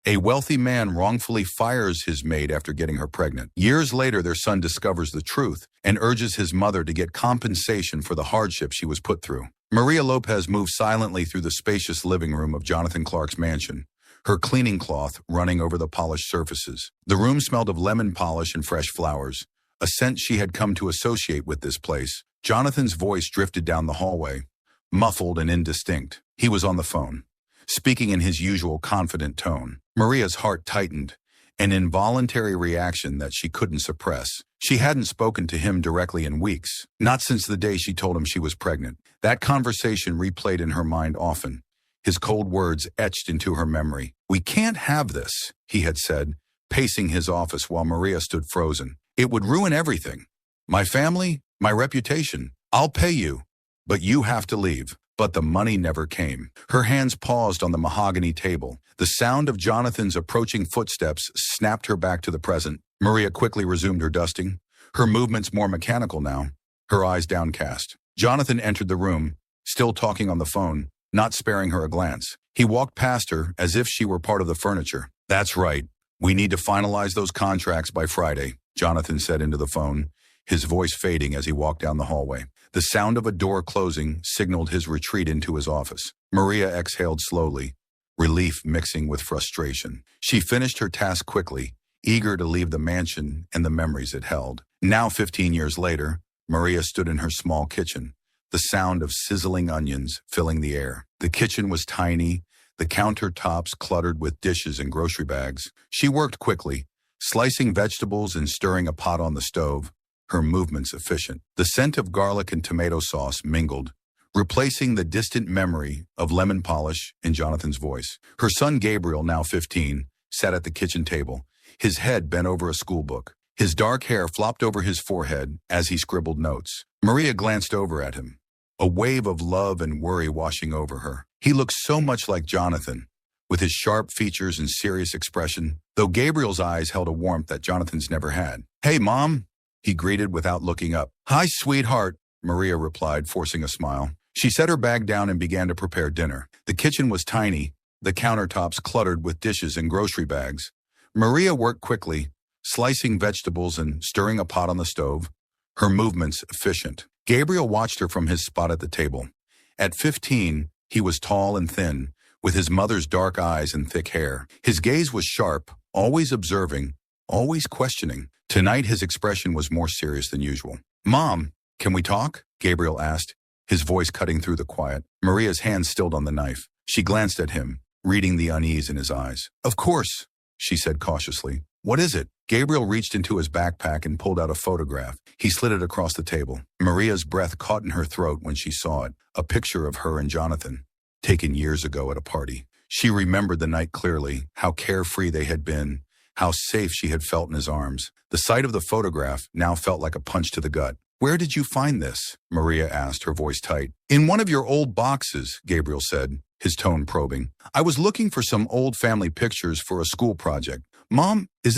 A wealthy man wrongfully fires his maid after getting her pregnant. Years later, their son discovers the truth and urges his mother to get compensation for the hardship she was put through. Maria Lopez moves silently through the spacious living room of Jonathan Clark's mansion, her cleaning cloth running over the polished surfaces. The room smelled of lemon polish and fresh flowers, a scent she had come to associate with this place. Jonathan's voice drifted down the hallway, muffled and indistinct. He was on the phone, speaking in his usual confident tone. Maria's heart tightened, an involuntary reaction that she couldn't suppress. She hadn't spoken to him directly in weeks, not since the day she told him she was pregnant. That conversation replayed in her mind often, his cold words etched into her memory. "We can't have this," he had said, pacing his office while Maria stood frozen. "It would ruin everything. My family, my reputation. I'll pay you, but you have to leave." But the money never came. Her hands paused on the mahogany table. The sound of Jonathan's approaching footsteps snapped her back to the present. Maria quickly resumed her dusting, her movements more mechanical now, her eyes downcast. Jonathan entered the room, still talking on the phone, not sparing her a glance. He walked past her as if she were part of the furniture. "That's right. We need to finalize those contracts by Friday," Jonathan said into the phone, his voice fading as he walked down the hallway. The sound of a door closing signaled his retreat into his office. Maria exhaled slowly, relief mixing with frustration. She finished her task quickly, eager to leave the mansion and the memories it held. Now, 15 years later, Maria stood in her small kitchen, the sound of sizzling onions filling the air. The kitchen was tiny, the countertops cluttered with dishes and grocery bags. She worked quickly, slicing vegetables and stirring a pot on the stove, her movements efficient. The scent of garlic and tomato sauce mingled, replacing the distant memory of lemon polish in Jonathan's voice. Her son Gabriel, now 15, sat at the kitchen table, his head bent over a school book. His dark hair flopped over his forehead as he scribbled notes. Maria glanced over at him, a wave of love and worry washing over her. He looked so much like Jonathan, with his sharp features and serious expression, though Gabriel's eyes held a warmth that Jonathan's never had. "Hey, Mom," he greeted without looking up. "Hi, sweetheart," Maria replied, forcing a smile. She set her bag down and began to prepare dinner. The kitchen was tiny, the countertops cluttered with dishes and grocery bags. Maria worked quickly, slicing vegetables and stirring a pot on the stove, her movements efficient. Gabriel watched her from his spot at the table. At 15, he was tall and thin, with his mother's dark eyes and thick hair. His gaze was sharp, always observing, always questioning. Tonight, his expression was more serious than usual. "Mom, can we talk?" Gabriel asked, his voice cutting through the quiet. Maria's hand stilled on the knife. She glanced at him, reading the unease in his eyes. "Of course," she said cautiously. "What is it?" Gabriel reached into his backpack and pulled out a photograph. He slid it across the table. Maria's breath caught in her throat when she saw it, a picture of her and Jonathan, taken years ago at a party. She remembered the night clearly, how carefree they had been, how safe she had felt in his arms. The sight of the photograph now felt like a punch to the gut. "Where did you find this?" Maria asked, her voice tight. "In one of your old boxes," Gabriel said, his tone probing. "I was looking for some old family pictures for a school project. Mom, is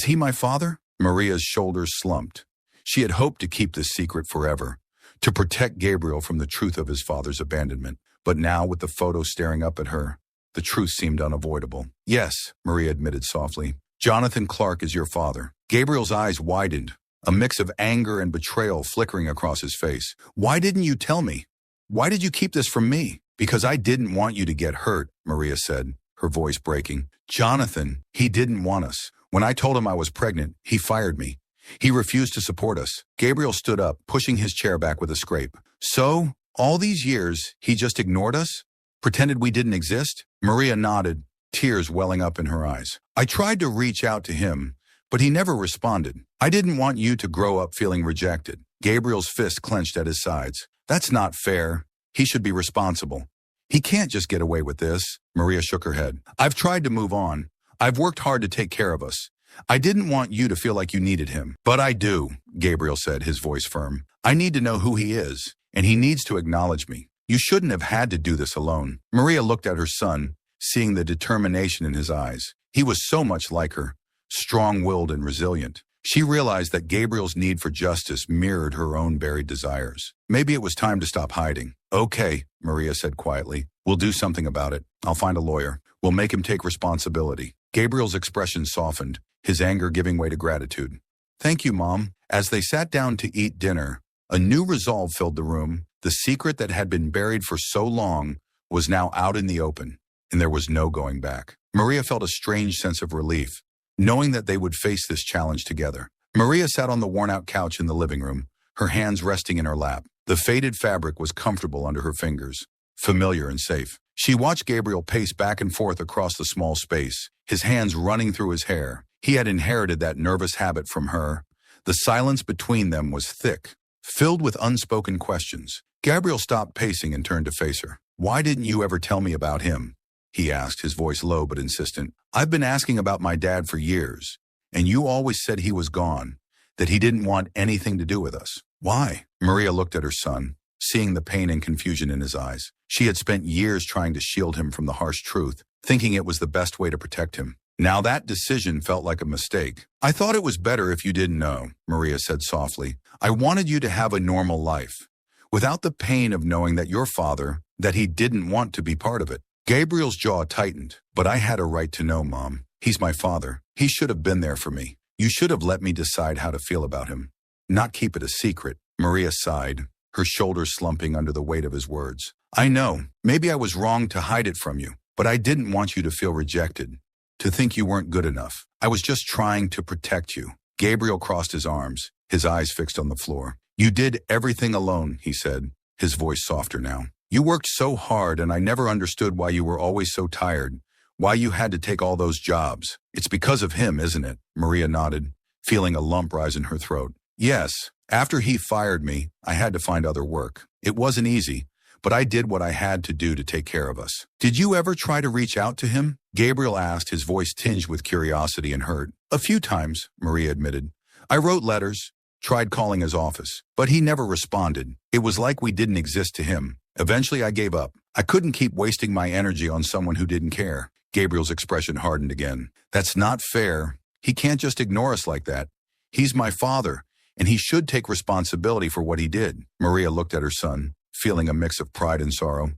he my father?" Maria's shoulders slumped. She had hoped to keep this secret forever, to protect Gabriel from the truth of his father's abandonment. But now, with the photo staring up at her, the truth seemed unavoidable. "Yes," Maria admitted softly. "Jonathan Clark is your father." Gabriel's eyes widened, a mix of anger and betrayal flickering across his face. "Why didn't you tell me? Why did you keep this from me?" "Because I didn't want you to get hurt," Maria said, her voice breaking. "Jonathan, he didn't want us. When I told him I was pregnant, he fired me. He refused to support us." Gabriel stood up, pushing his chair back with a scrape. "So, all these years, he just ignored us? Pretended we didn't exist?" Maria nodded, tears welling up in her eyes. "I tried to reach out to him, but he never responded. I didn't want you to grow up feeling rejected." Gabriel's fist clenched at his sides. "That's not fair. He should be responsible. He can't just get away with this." Maria shook her head. "I've tried to move on. I've worked hard to take care of us. I didn't want you to feel like you needed him. But I do," Gabriel said, his voice firm. "I need to know who he is, and he needs to acknowledge me. You shouldn't have had to do this alone." Maria looked at her son, seeing the determination in his eyes. He was so much like her, strong-willed and resilient. She realized that Gabriel's need for justice mirrored her own buried desires. Maybe it was time to stop hiding. "Okay," Maria said quietly. "We'll do something about it. I'll find a lawyer." We'll make him take responsibility. Gabriel's expression softened, his anger giving way to gratitude. Thank you, Mom. As they sat down to eat dinner, a new resolve filled the room. The secret that had been buried for so long was now out in the open, and there was no going back. Maria felt a strange sense of relief, knowing that they would face this challenge together. Maria sat on the worn-out couch in the living room, her hands resting in her lap. The faded fabric was comfortable under her fingers, familiar and safe. She watched Gabriel pace back and forth across the small space, his hands running through his hair. He had inherited that nervous habit from her. The silence between them was thick, filled with unspoken questions. Gabriel stopped pacing and turned to face her. Why didn't you ever tell me about him? He asked, his voice low but insistent. I've been asking about my dad for years, and you always said he was gone, that he didn't want anything to do with us. Why? Maria looked at her son, seeing the pain and confusion in his eyes. She had spent years trying to shield him from the harsh truth, thinking it was the best way to protect him. Now that decision felt like a mistake. I thought it was better if you didn't know, Maria said softly. I wanted you to have a normal life, without the pain of knowing that your father, that he didn't want to be part of it. Gabriel's jaw tightened. But I had a right to know, Mom. He's my father. He should have been there for me. You should have let me decide how to feel about him, not keep it a secret. Maria sighed, her shoulders slumping under the weight of his words. I know, maybe I was wrong to hide it from you, but I didn't want you to feel rejected, to think you weren't good enough. I was just trying to protect you. Gabriel crossed his arms, his eyes fixed on the floor. You did everything alone, he said, his voice softer now. You worked so hard, and I never understood why you were always so tired, why you had to take all those jobs. It's because of him, isn't it? Maria nodded, feeling a lump rise in her throat. Yes, after he fired me, I had to find other work. It wasn't easy, but I did what I had to do to take care of us. Did you ever try to reach out to him? Gabriel asked, his voice tinged with curiosity and hurt. A few times, Maria admitted. I wrote letters, tried calling his office, but he never responded. It was like we didn't exist to him. Eventually, I gave up. I couldn't keep wasting my energy on someone who didn't care. Gabriel's expression hardened again. That's not fair. He can't just ignore us like that. He's my father, and he should take responsibility for what he did. Maria looked at her son, feeling a mix of pride and sorrow.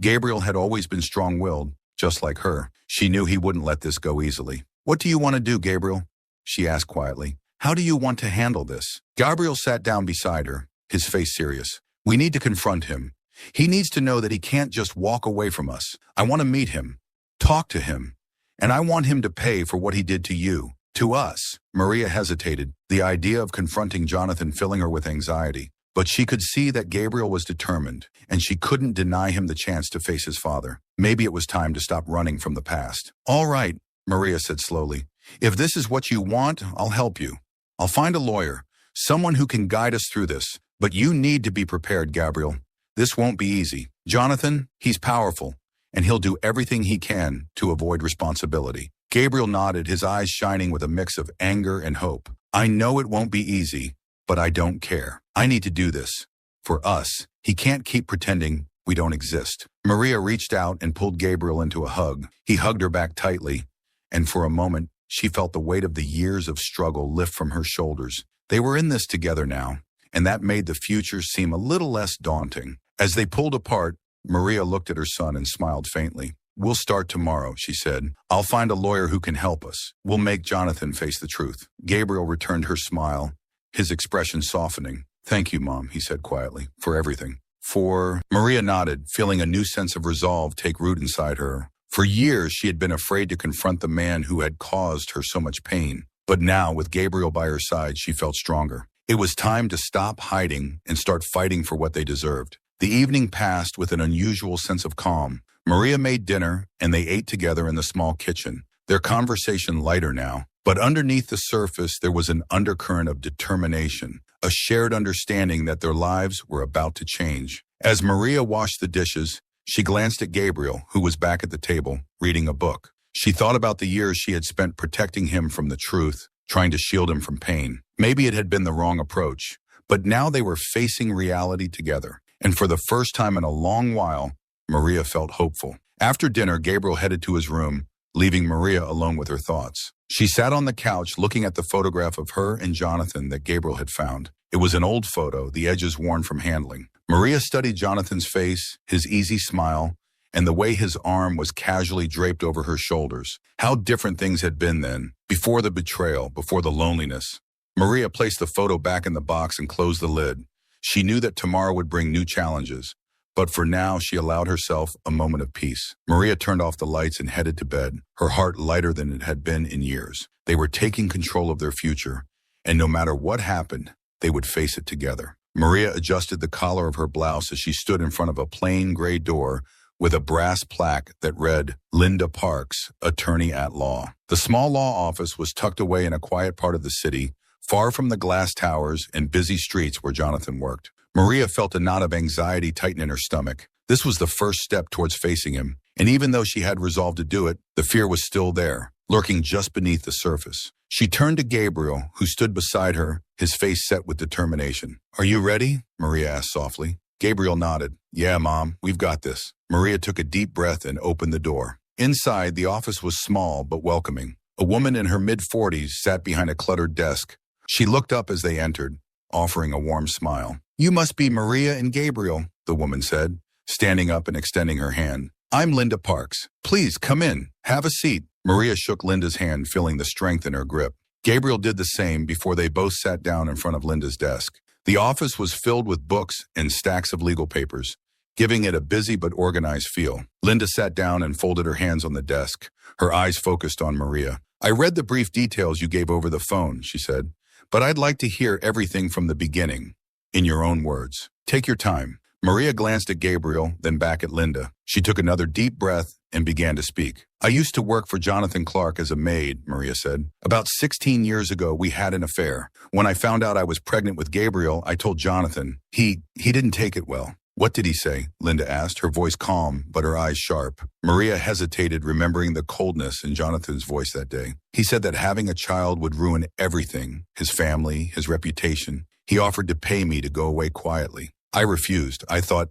Gabriel had always been strong-willed, just like her. She knew he wouldn't let this go easily. What do you want to do, Gabriel? She asked quietly. How do you want to handle this? Gabriel sat down beside her, his face serious. We need to confront him. He needs to know that he can't just walk away from us. I want to meet him, talk to him, and I want him to pay for what he did to you, to us. Maria hesitated, the idea of confronting Jonathan filling her with anxiety. But she could see that Gabriel was determined, and she couldn't deny him the chance to face his father. Maybe it was time to stop running from the past. All right, Maria said slowly. If this is what you want, I'll help you. I'll find a lawyer, someone who can guide us through this. But you need to be prepared, Gabriel. This won't be easy. Jonathan, he's powerful, and he'll do everything he can to avoid responsibility. Gabriel nodded, his eyes shining with a mix of anger and hope. I know it won't be easy, but I don't care. I need to do this. For us, he can't keep pretending we don't exist. Maria reached out and pulled Gabriel into a hug. He hugged her back tightly, and for a moment, she felt the weight of the years of struggle lift from her shoulders. They were in this together now, and that made the future seem a little less daunting. As they pulled apart, Maria looked at her son and smiled faintly. We'll start tomorrow, she said. I'll find a lawyer who can help us. We'll make Jonathan face the truth. Gabriel returned her smile, his expression softening. Thank you, Mom, he said quietly, for everything. Maria nodded, feeling a new sense of resolve take root inside her. For years, she had been afraid to confront the man who had caused her so much pain. But now, with Gabriel by her side, she felt stronger. It was time to stop hiding and start fighting for what they deserved. The evening passed with an unusual sense of calm. Maria made dinner, and they ate together in the small kitchen, their conversation lighter now. But underneath the surface, there was an undercurrent of determination, a shared understanding that their lives were about to change. As Maria washed the dishes, she glanced at Gabriel, who was back at the table, reading a book. She thought about the years she had spent protecting him from the truth, trying to shield him from pain. Maybe it had been the wrong approach, but now they were facing reality together. And for the first time in a long while, Maria felt hopeful. After dinner, Gabriel headed to his room, leaving Maria alone with her thoughts. She sat on the couch looking at the photograph of her and Jonathan that Gabriel had found. It was an old photo, the edges worn from handling. Maria studied Jonathan's face, his easy smile, and the way his arm was casually draped over her shoulders. How different things had been then, before the betrayal, before the loneliness. Maria placed the photo back in the box and closed the lid. She knew that tomorrow would bring new challenges, but for now she allowed herself a moment of peace. Maria turned off the lights and headed to bed, her heart lighter than it had been in years. They were taking control of their future, and no matter what happened, they would face it together. Maria adjusted the collar of her blouse as she stood in front of a plain gray door with a brass plaque that read, Linda Parks, Attorney at Law. The small law office was tucked away in a quiet part of the city, far from the glass towers and busy streets where Jonathan worked. Maria felt a knot of anxiety tighten in her stomach. This was the first step towards facing him, and even though she had resolved to do it, the fear was still there, lurking just beneath the surface. She turned to Gabriel, who stood beside her, his face set with determination. Are you ready? Maria asked softly. Gabriel nodded. Yeah, Mom, we've got this. Maria took a deep breath and opened the door. Inside, the office was small but welcoming. A woman in her mid-40s sat behind a cluttered desk. She looked up as they entered, offering a warm smile. You must be Maria and Gabriel, the woman said, standing up and extending her hand. I'm Linda Parks. Please come in. Have a seat. Maria shook Linda's hand, feeling the strength in her grip. Gabriel did the same before they both sat down in front of Linda's desk. The office was filled with books and stacks of legal papers, giving it a busy but organized feel. Linda sat down and folded her hands on the desk, her eyes focused on Maria. I read the brief details you gave over the phone, she said, but I'd like to hear everything from the beginning, in your own words. Take your time. Maria glanced at Gabriel, then back at Linda. She took another deep breath and began to speak. I used to work for Jonathan Clark as a maid, Maria said. About 16 years ago, we had an affair. When I found out I was pregnant with Gabriel, I told Jonathan. He didn't take it well. What did he say? Linda asked, her voice calm, but her eyes sharp. Maria hesitated, remembering the coldness in Jonathan's voice that day. He said that having a child would ruin everything, his family, his reputation. He offered to pay me to go away quietly. I refused. I thought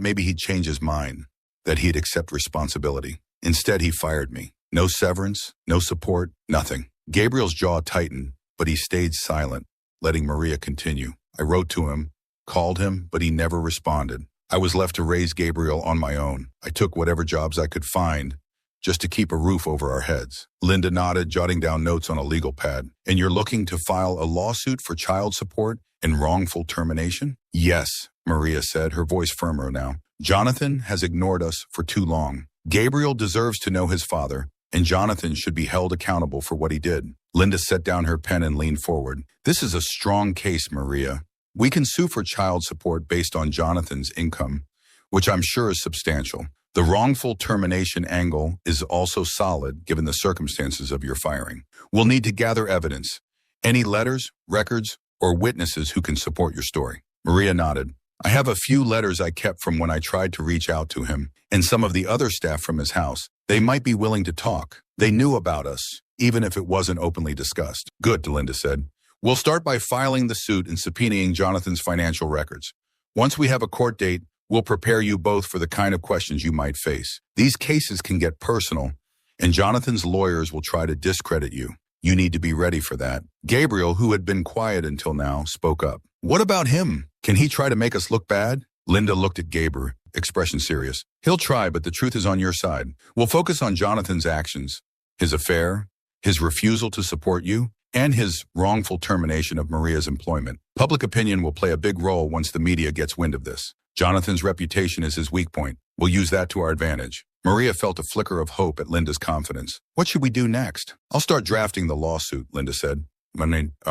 maybe he'd change his mind, that he'd accept responsibility. Instead, he fired me. No severance, no support, nothing. Gabriel's jaw tightened, but he stayed silent, letting Maria continue. I wrote to him, called him, but he never responded. I was left to raise Gabriel on my own. I took whatever jobs I could find, just to keep a roof over our heads. Linda nodded, jotting down notes on a legal pad. And you're looking to file a lawsuit for child support and wrongful termination? Yes, Maria said, her voice firmer now. Jonathan has ignored us for too long. Gabriel deserves to know his father, and Jonathan should be held accountable for what he did. Linda set down her pen and leaned forward. This is a strong case, Maria. We can sue for child support based on Jonathan's income, which I'm sure is substantial. The wrongful termination angle is also solid given the circumstances of your firing. We'll need to gather evidence. Any letters, records, or witnesses who can support your story. Maria nodded. I have a few letters I kept from when I tried to reach out to him, and some of the other staff from his house. They might be willing to talk. They knew about us, even if it wasn't openly discussed. Good, Linda said. We'll start by filing the suit and subpoenaing Jonathan's financial records. Once we have a court date, we'll prepare you both for the kind of questions you might face. These cases can get personal, and Jonathan's lawyers will try to discredit you. You need to be ready for that. Gabriel, who had been quiet until now, spoke up. What about him? Can he try to make us look bad? Linda looked at Gabriel, expression serious. He'll try, but the truth is on your side. We'll focus on Jonathan's actions, his affair, his refusal to support you, and his wrongful termination of Maria's employment. Public opinion will play a big role once the media gets wind of this. Jonathan's reputation is his weak point. We'll use that to our advantage. Maria felt a flicker of hope at Linda's confidence. What should we do next? I'll start drafting the lawsuit, Linda said. In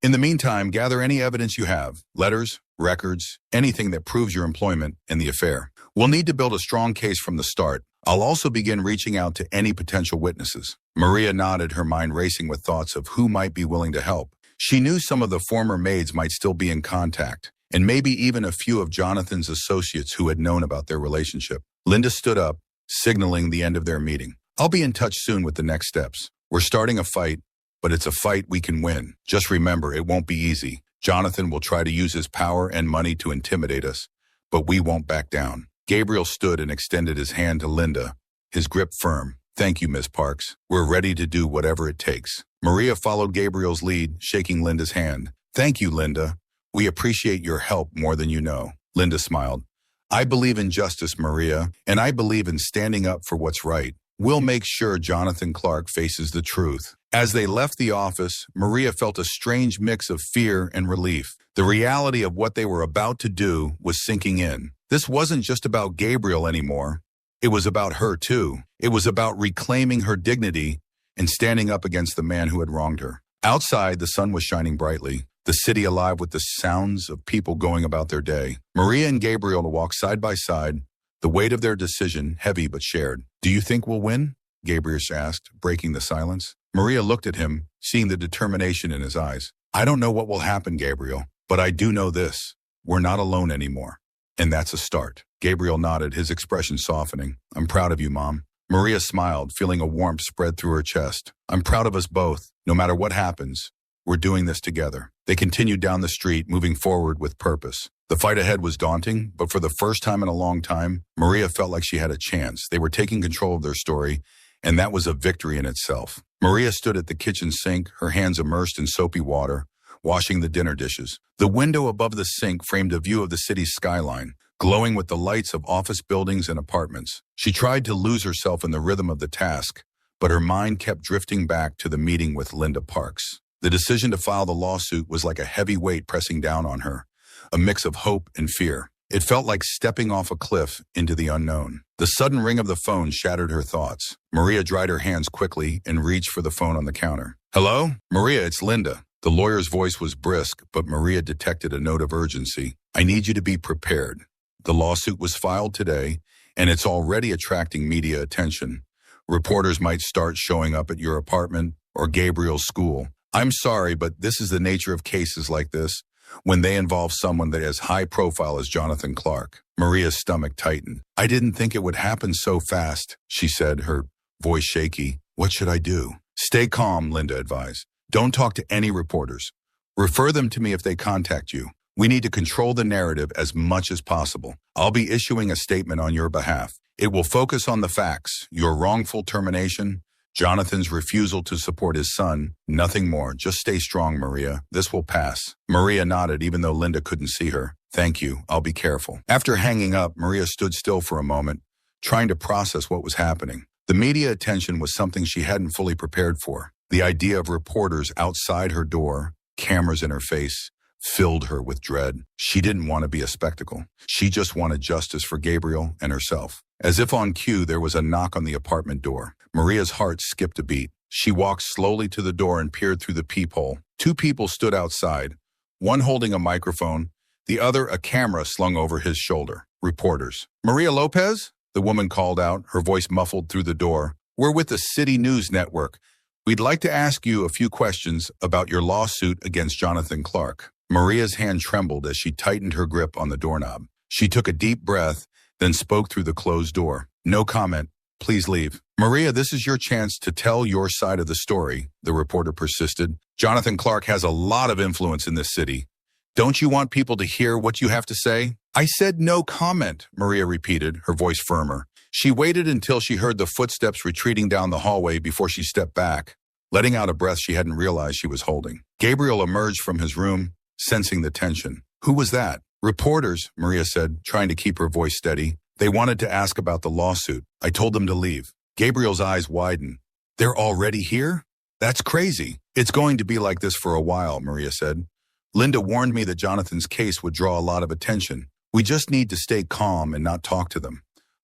the meantime, gather any evidence you have. Letters, records, anything that proves your employment and the affair. We'll need to build a strong case from the start. I'll also begin reaching out to any potential witnesses. Maria nodded, her mind racing with thoughts of who might be willing to help. She knew some of the former maids might still be in contact, and maybe even a few of Jonathan's associates who had known about their relationship. Linda stood up, signaling the end of their meeting. I'll be in touch soon with the next steps. We're starting a fight, but it's a fight we can win. Just remember, it won't be easy. Jonathan will try to use his power and money to intimidate us, but we won't back down. Gabriel stood and extended his hand to Linda, his grip firm. Thank you, Miss Parks. We're ready to do whatever it takes. Maria followed Gabriel's lead, shaking Linda's hand. Thank you, Linda. We appreciate your help more than you know. Linda smiled. I believe in justice, Maria, and I believe in standing up for what's right. We'll make sure Jonathan Clark faces the truth. As they left the office, Maria felt a strange mix of fear and relief. The reality of what they were about to do was sinking in. This wasn't just about Gabriel anymore. It was about her, too. It was about reclaiming her dignity and standing up against the man who had wronged her. Outside, the sun was shining brightly, the city alive with the sounds of people going about their day. Maria and Gabriel walked side by side, the weight of their decision heavy but shared. "Do you think we'll win?" Gabriel asked, breaking the silence. Maria looked at him, seeing the determination in his eyes. "I don't know what will happen, Gabriel, but I do know this. We're not alone anymore. And that's a start." Gabriel nodded, his expression softening. "I'm proud of you, Mom." Maria smiled, feeling a warmth spread through her chest. "I'm proud of us both. No matter what happens, we're doing this together." They continued down the street, moving forward with purpose. The fight ahead was daunting, but for the first time in a long time, Maria felt like she had a chance. They were taking control of their story, and that was a victory in itself. Maria stood at the kitchen sink, her hands immersed in soapy water, washing the dinner dishes. The window above the sink framed a view of the city's skyline, glowing with the lights of office buildings and apartments. She tried to lose herself in the rhythm of the task, but her mind kept drifting back to the meeting with Linda Parks. The decision to file the lawsuit was like a heavy weight pressing down on her, a mix of hope and fear. It felt like stepping off a cliff into the unknown. The sudden ring of the phone shattered her thoughts. Maria dried her hands quickly and reached for the phone on the counter. "Hello? Maria, it's Linda." The lawyer's voice was brisk, but Maria detected a note of urgency. "I need you to be prepared. The lawsuit was filed today, and it's already attracting media attention. Reporters might start showing up at your apartment or Gabriel's school. I'm sorry, but this is the nature of cases like this, when they involve someone that has high profile as Jonathan Clark." Maria's stomach tightened. "I didn't think it would happen so fast," she said, her voice shaky. "What should I do?" "Stay calm," Linda advised. "Don't talk to any reporters. Refer them to me if they contact you. We need to control the narrative as much as possible. I'll be issuing a statement on your behalf. It will focus on the facts, your wrongful termination, Jonathan's refusal to support his son, nothing more. Just stay strong, Maria. This will pass." Maria nodded, even though Linda couldn't see her. "Thank you. I'll be careful." After hanging up, Maria stood still for a moment, trying to process what was happening. The media attention was something she hadn't fully prepared for. The idea of reporters outside her door, cameras in her face, filled her with dread. She didn't want to be a spectacle. She just wanted justice for Gabriel and herself. As if on cue, there was a knock on the apartment door. Maria's heart skipped a beat. She walked slowly to the door and peered through the peephole. Two people stood outside, one holding a microphone, the other a camera slung over his shoulder. Reporters. "Maria Lopez?" the woman called out, her voice muffled through the door. "We're with the City News Network. We'd like to ask you a few questions about your lawsuit against Jonathan Clark." Maria's hand trembled as she tightened her grip on the doorknob. She took a deep breath, then spoke through the closed door. "No comment. Please leave." "Maria, this is your chance to tell your side of the story," the reporter persisted. "Jonathan Clark has a lot of influence in this city. Don't you want people to hear what you have to say?" "I said no comment," Maria repeated, her voice firmer. She waited until she heard the footsteps retreating down the hallway before she stepped back, letting out a breath she hadn't realized she was holding. Gabriel emerged from his room, sensing the tension. "Who was that?" "Reporters," Maria said, trying to keep her voice steady. "They wanted to ask about the lawsuit. I told them to leave." Gabriel's eyes widened. "They're already here? That's crazy." "It's going to be like this for a while," Maria said. "Linda warned me that Jonathan's case would draw a lot of attention. We just need to stay calm and not talk to them.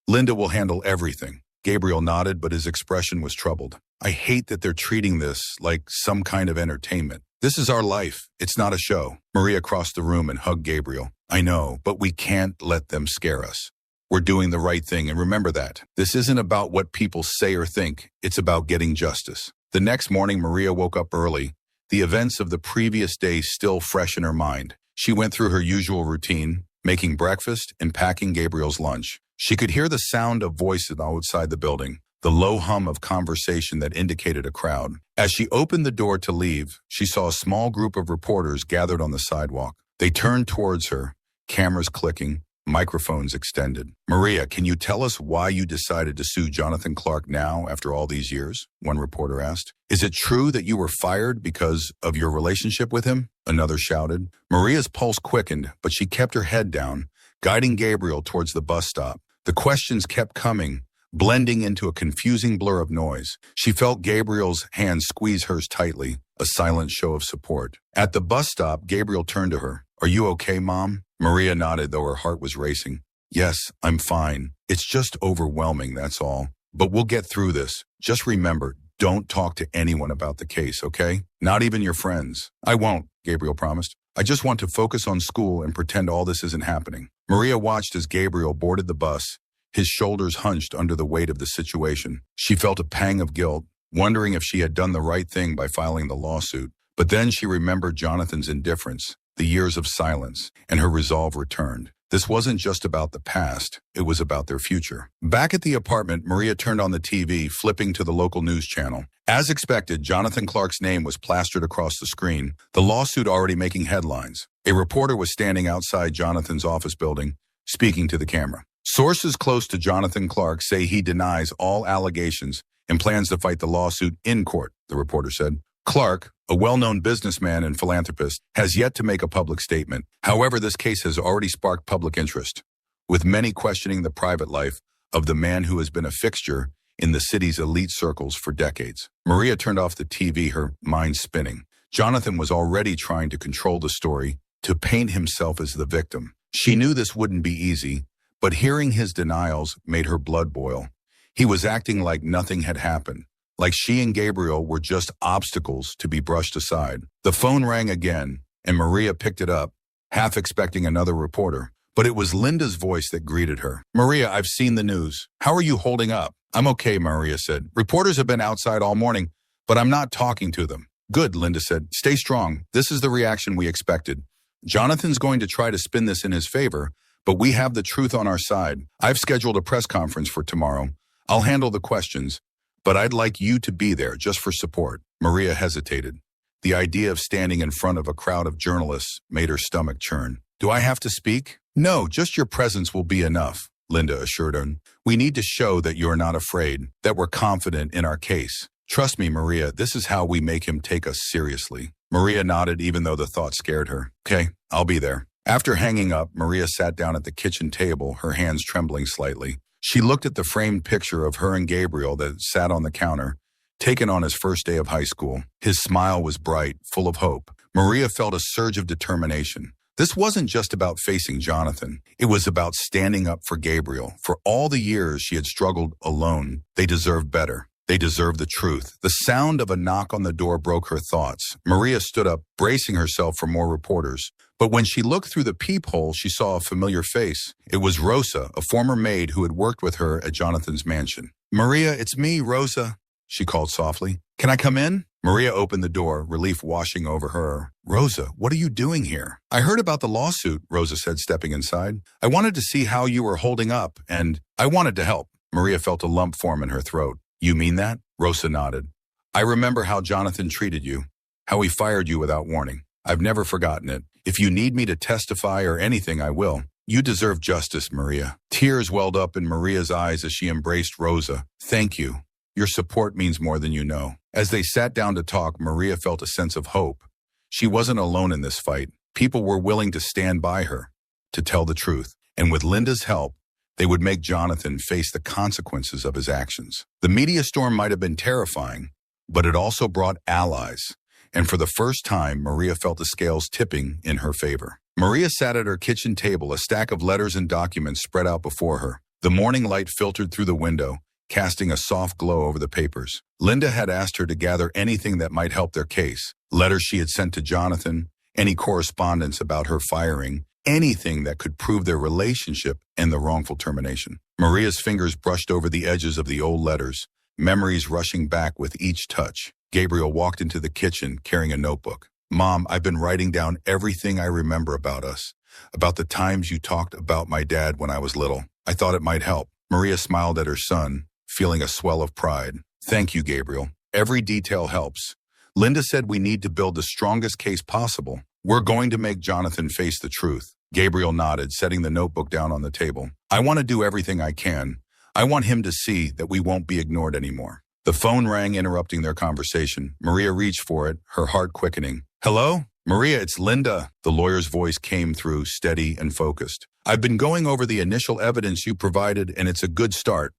Linda will handle everything." Gabriel nodded, but his expression was troubled. "I hate that they're treating this like some kind of entertainment. This is our life. It's not a show." Maria crossed the room and hugged Gabriel. "I know, but we can't let them scare us. We're doing the right thing, and remember that. This isn't about what people say or think. It's about getting justice." The next morning, Maria woke up early, the events of the previous day still fresh in her mind. She went through her usual routine, making breakfast and packing Gabriel's lunch. She could hear the sound of voices outside the building, the low hum of conversation that indicated a crowd. As she opened the door to leave, she saw a small group of reporters gathered on the sidewalk. They turned towards her, cameras clicking, microphones extended. "Maria, can you tell us why you decided to sue Jonathan Clark now after all these years?" one reporter asked. "Is it true that you were fired because of your relationship with him?" another shouted. Maria's pulse quickened, but she kept her head down, guiding Gabriel towards the bus stop. The questions kept coming, blending into a confusing blur of noise. She felt Gabriel's hand squeeze hers tightly, a silent show of support. At the bus stop, Gabriel turned to her. "Are you okay, Mom?" Maria nodded, though her heart was racing. "Yes, I'm fine. It's just overwhelming, that's all. But we'll get through this. Just remember, don't talk to anyone about the case, okay? Not even your friends." "I won't," Gabriel promised. "I just want to focus on school and pretend all this isn't happening." Maria watched as Gabriel boarded the bus, his shoulders hunched under the weight of the situation. She felt a pang of guilt, wondering if she had done the right thing by filing the lawsuit. But then she remembered Jonathan's indifference, the years of silence, and her resolve returned. This wasn't just about the past, it was about their future. Back at the apartment, Maria turned on the TV, flipping to the local news channel. As expected, Jonathan Clark's name was plastered across the screen, the lawsuit already making headlines. A reporter was standing outside Jonathan's office building, speaking to the camera. Sources close to Jonathan Clark say he denies all allegations and plans to fight the lawsuit in court, the reporter said. Clark, a well-known businessman and philanthropist, has yet to make a public statement. However, this case has already sparked public interest, with many questioning the private life of the man who has been a fixture in the city's elite circles for decades. Maria turned off the TV, her mind spinning. Jonathan was already trying to control the story, to paint himself as the victim. She knew this wouldn't be easy, but hearing his denials made her blood boil. He was acting like nothing had happened, like she and Gabriel were just obstacles to be brushed aside. The phone rang again, and Maria picked it up, half expecting another reporter. But it was Linda's voice that greeted her. "Maria, I've seen the news. How are you holding up?" "I'm okay," Maria said. "Reporters have been outside all morning, but I'm not talking to them." "Good," Linda said. "Stay strong. This is the reaction we expected. Jonathan's going to try to spin this in his favor, but we have the truth on our side. I've scheduled a press conference for tomorrow. I'll handle the questions, but I'd like you to be there just for support." Maria hesitated. The idea of standing in front of a crowd of journalists made her stomach churn. "Do I have to speak?" "No, just your presence will be enough," Linda assured her. "We need to show that you're not afraid, that we're confident in our case. Trust me, Maria, this is how we make him take us seriously." Maria nodded, even though the thought scared her. "Okay, I'll be there." After hanging up, Maria sat down at the kitchen table, her hands trembling slightly. She looked at the framed picture of her and Gabriel that sat on the counter, taken on his first day of high school. His smile was bright, full of hope. Maria felt a surge of determination. This wasn't just about facing Jonathan. It was about standing up for Gabriel. For all the years she had struggled alone, they deserved better. They deserved the truth. The sound of a knock on the door broke her thoughts. Maria stood up, bracing herself for more reporters. But when she looked through the peephole, she saw a familiar face. It was Rosa, a former maid who had worked with her at Jonathan's mansion. "Maria, it's me, Rosa," she called softly. "Can I come in?" Maria opened the door, relief washing over her. "Rosa, what are you doing here?" "I heard about the lawsuit," Rosa said, stepping inside. "I wanted to see how you were holding up, and I wanted to help." Maria felt a lump form in her throat. "You mean that?" Rosa nodded. "I remember how Jonathan treated you, how he fired you without warning. I've never forgotten it. If you need me to testify or anything, I will. You deserve justice, Maria." Tears welled up in Maria's eyes as she embraced Rosa. "Thank you. Your support means more than you know." As they sat down to talk, Maria felt a sense of hope. She wasn't alone in this fight. People were willing to stand by her, to tell the truth. And with Linda's help, they would make Jonathan face the consequences of his actions. The media storm might have been terrifying, but it also brought allies. And for the first time, Maria felt the scales tipping in her favor. Maria sat at her kitchen table, a stack of letters and documents spread out before her. The morning light filtered through the window, casting a soft glow over the papers. Linda had asked her to gather anything that might help their case. Letters she had sent to Jonathan, any correspondence about her firing, anything that could prove their relationship and the wrongful termination. Maria's fingers brushed over the edges of the old letters, memories rushing back with each touch. Gabriel walked into the kitchen carrying a notebook. "Mom, I've been writing down everything I remember about us, about the times you talked about my dad when I was little. I thought it might help." Maria smiled at her son, feeling a swell of pride. "Thank you, Gabriel. Every detail helps. Linda said we need to build the strongest case possible. We're going to make Jonathan face the truth." Gabriel nodded, setting the notebook down on the table. "I want to do everything I can. I want him to see that we won't be ignored anymore." The phone rang, interrupting their conversation. Maria reached for it, her heart quickening. "Hello?" Maria, it's Linda. The lawyer's voice came through, steady and focused. I've been going over the initial evidence you provided, and it's a good start.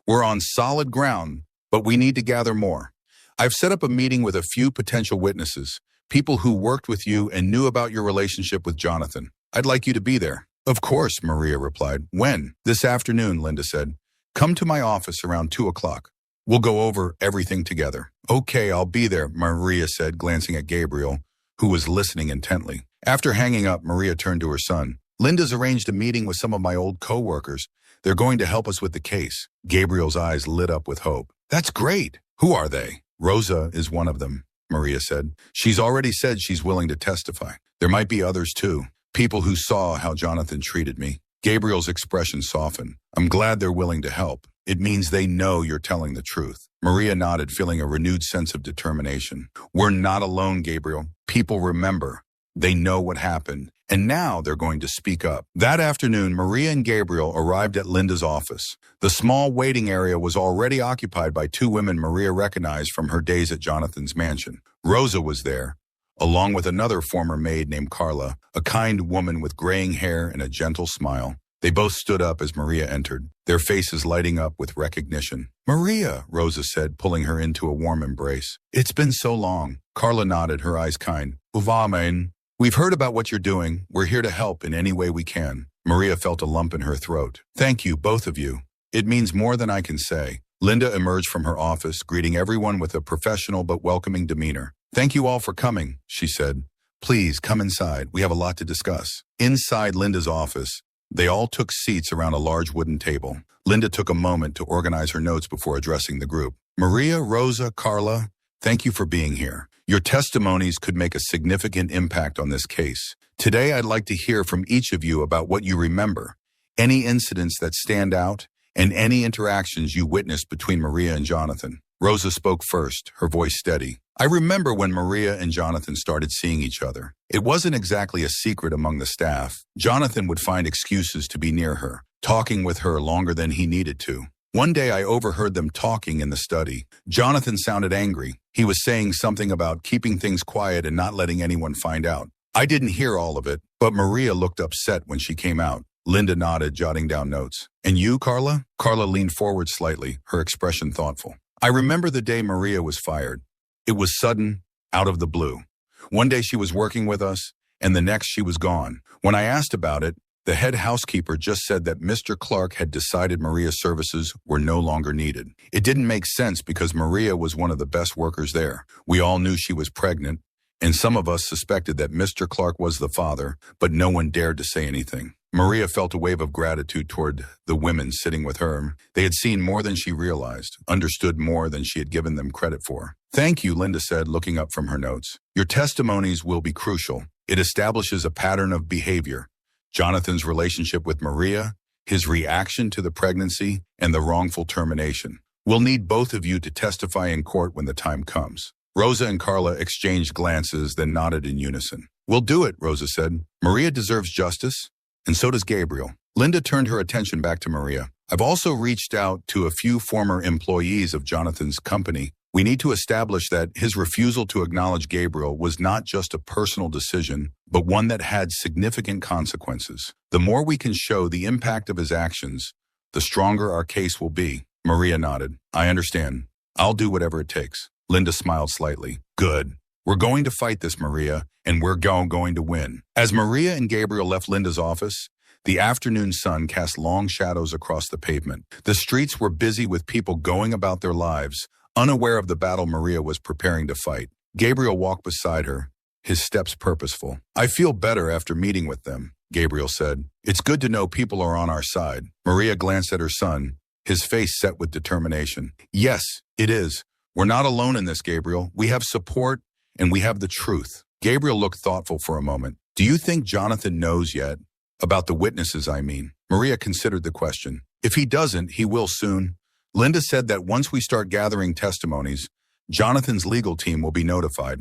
We're on solid ground, but we need to gather more. I've set up a meeting with a few potential witnesses, people who worked with you and knew about your relationship with Jonathan. I'd like you to be there. Of course, Maria replied. When? This afternoon, Linda said. Come to my office around 2 o'clock. We'll go over everything together. Okay, I'll be there, Maria said, glancing at Gabriel, who was listening intently. After hanging up, Maria turned to her son. Linda's arranged a meeting with some of my old co-workers. They're going to help us with the case. Gabriel's eyes lit up with hope. That's great. Who are they? Rosa is one of them, Maria said. She's already said she's willing to testify. There might be others too. People who saw how Jonathan treated me. Gabriel's expression softened. I'm glad they're willing to help. It means they know you're telling the truth. Maria nodded, feeling a renewed sense of determination. We're not alone, Gabriel. People remember. They know what happened. And now they're going to speak up. That afternoon, Maria and Gabriel arrived at Linda's office. The small waiting area was already occupied by two women Maria recognized from her days at Jonathan's mansion. Rosa was there, along with another former maid named Carla, a kind woman with graying hair and a gentle smile. They both stood up as Maria entered, their faces lighting up with recognition. Maria, Rosa said, pulling her into a warm embrace. It's been so long. Carla nodded, her eyes kind. Uvamen. We've heard about what you're doing. We're here to help in any way we can. Maria felt a lump in her throat. Thank you, both of you. It means more than I can say. Linda emerged from her office, greeting everyone with a professional but welcoming demeanor. Thank you all for coming, she said. Please come inside. We have a lot to discuss. Inside Linda's office, they all took seats around a large wooden table. Linda took a moment to organize her notes before addressing the group. Maria, Rosa, Carla, thank you for being here. Your testimonies could make a significant impact on this case. Today, I'd like to hear from each of you about what you remember, any incidents that stand out, and any interactions you witnessed between Maria and Jonathan. Rosa spoke first, her voice steady. I remember when Maria and Jonathan started seeing each other. It wasn't exactly a secret among the staff. Jonathan would find excuses to be near her, talking with her longer than he needed to. One day I overheard them talking in the study. Jonathan sounded angry. He was saying something about keeping things quiet and not letting anyone find out. I didn't hear all of it, but Maria looked upset when she came out. Linda nodded, jotting down notes. And you, Carla? Carla leaned forward slightly, her expression thoughtful. I remember the day Maria was fired. It was sudden, out of the blue. One day she was working with us, and the next she was gone. When I asked about it, the head housekeeper just said that Mr. Clark had decided Maria's services were no longer needed. It didn't make sense because Maria was one of the best workers there. We all knew she was pregnant, and some of us suspected that Mr. Clark was the father, but no one dared to say anything. Maria felt a wave of gratitude toward the women sitting with her. They had seen more than she realized, understood more than she had given them credit for. Thank you, Linda said, looking up from her notes. Your testimonies will be crucial. It establishes a pattern of behavior. Jonathan's relationship with Maria, his reaction to the pregnancy, and the wrongful termination. We'll need both of you to testify in court when the time comes. Rosa and Carla exchanged glances, then nodded in unison. We'll do it, Rosa said. Maria deserves justice, and so does Gabriel. Linda turned her attention back to Maria. I've also reached out to a few former employees of Jonathan's company. We need to establish that his refusal to acknowledge Gabriel was not just a personal decision, but one that had significant consequences. The more we can show the impact of his actions, the stronger our case will be. Maria nodded. I understand. I'll do whatever it takes. Linda smiled slightly. Good. We're going to fight this, Maria, and we're going to win. As Maria and Gabriel left Linda's office, the afternoon sun cast long shadows across the pavement. The streets were busy with people going about their lives, unaware of the battle Maria was preparing to fight. Gabriel walked beside her, his steps purposeful. I feel better after meeting with them, Gabriel said. It's good to know people are on our side. Maria glanced at her son, his face set with determination. Yes, it is. We're not alone in this, Gabriel. We have support, and we have the truth. Gabriel looked thoughtful for a moment. Do you think Jonathan knows yet? About the witnesses, I mean. Maria considered the question. If he doesn't, he will soon. Linda said that once we start gathering testimonies, Jonathan's legal team will be notified.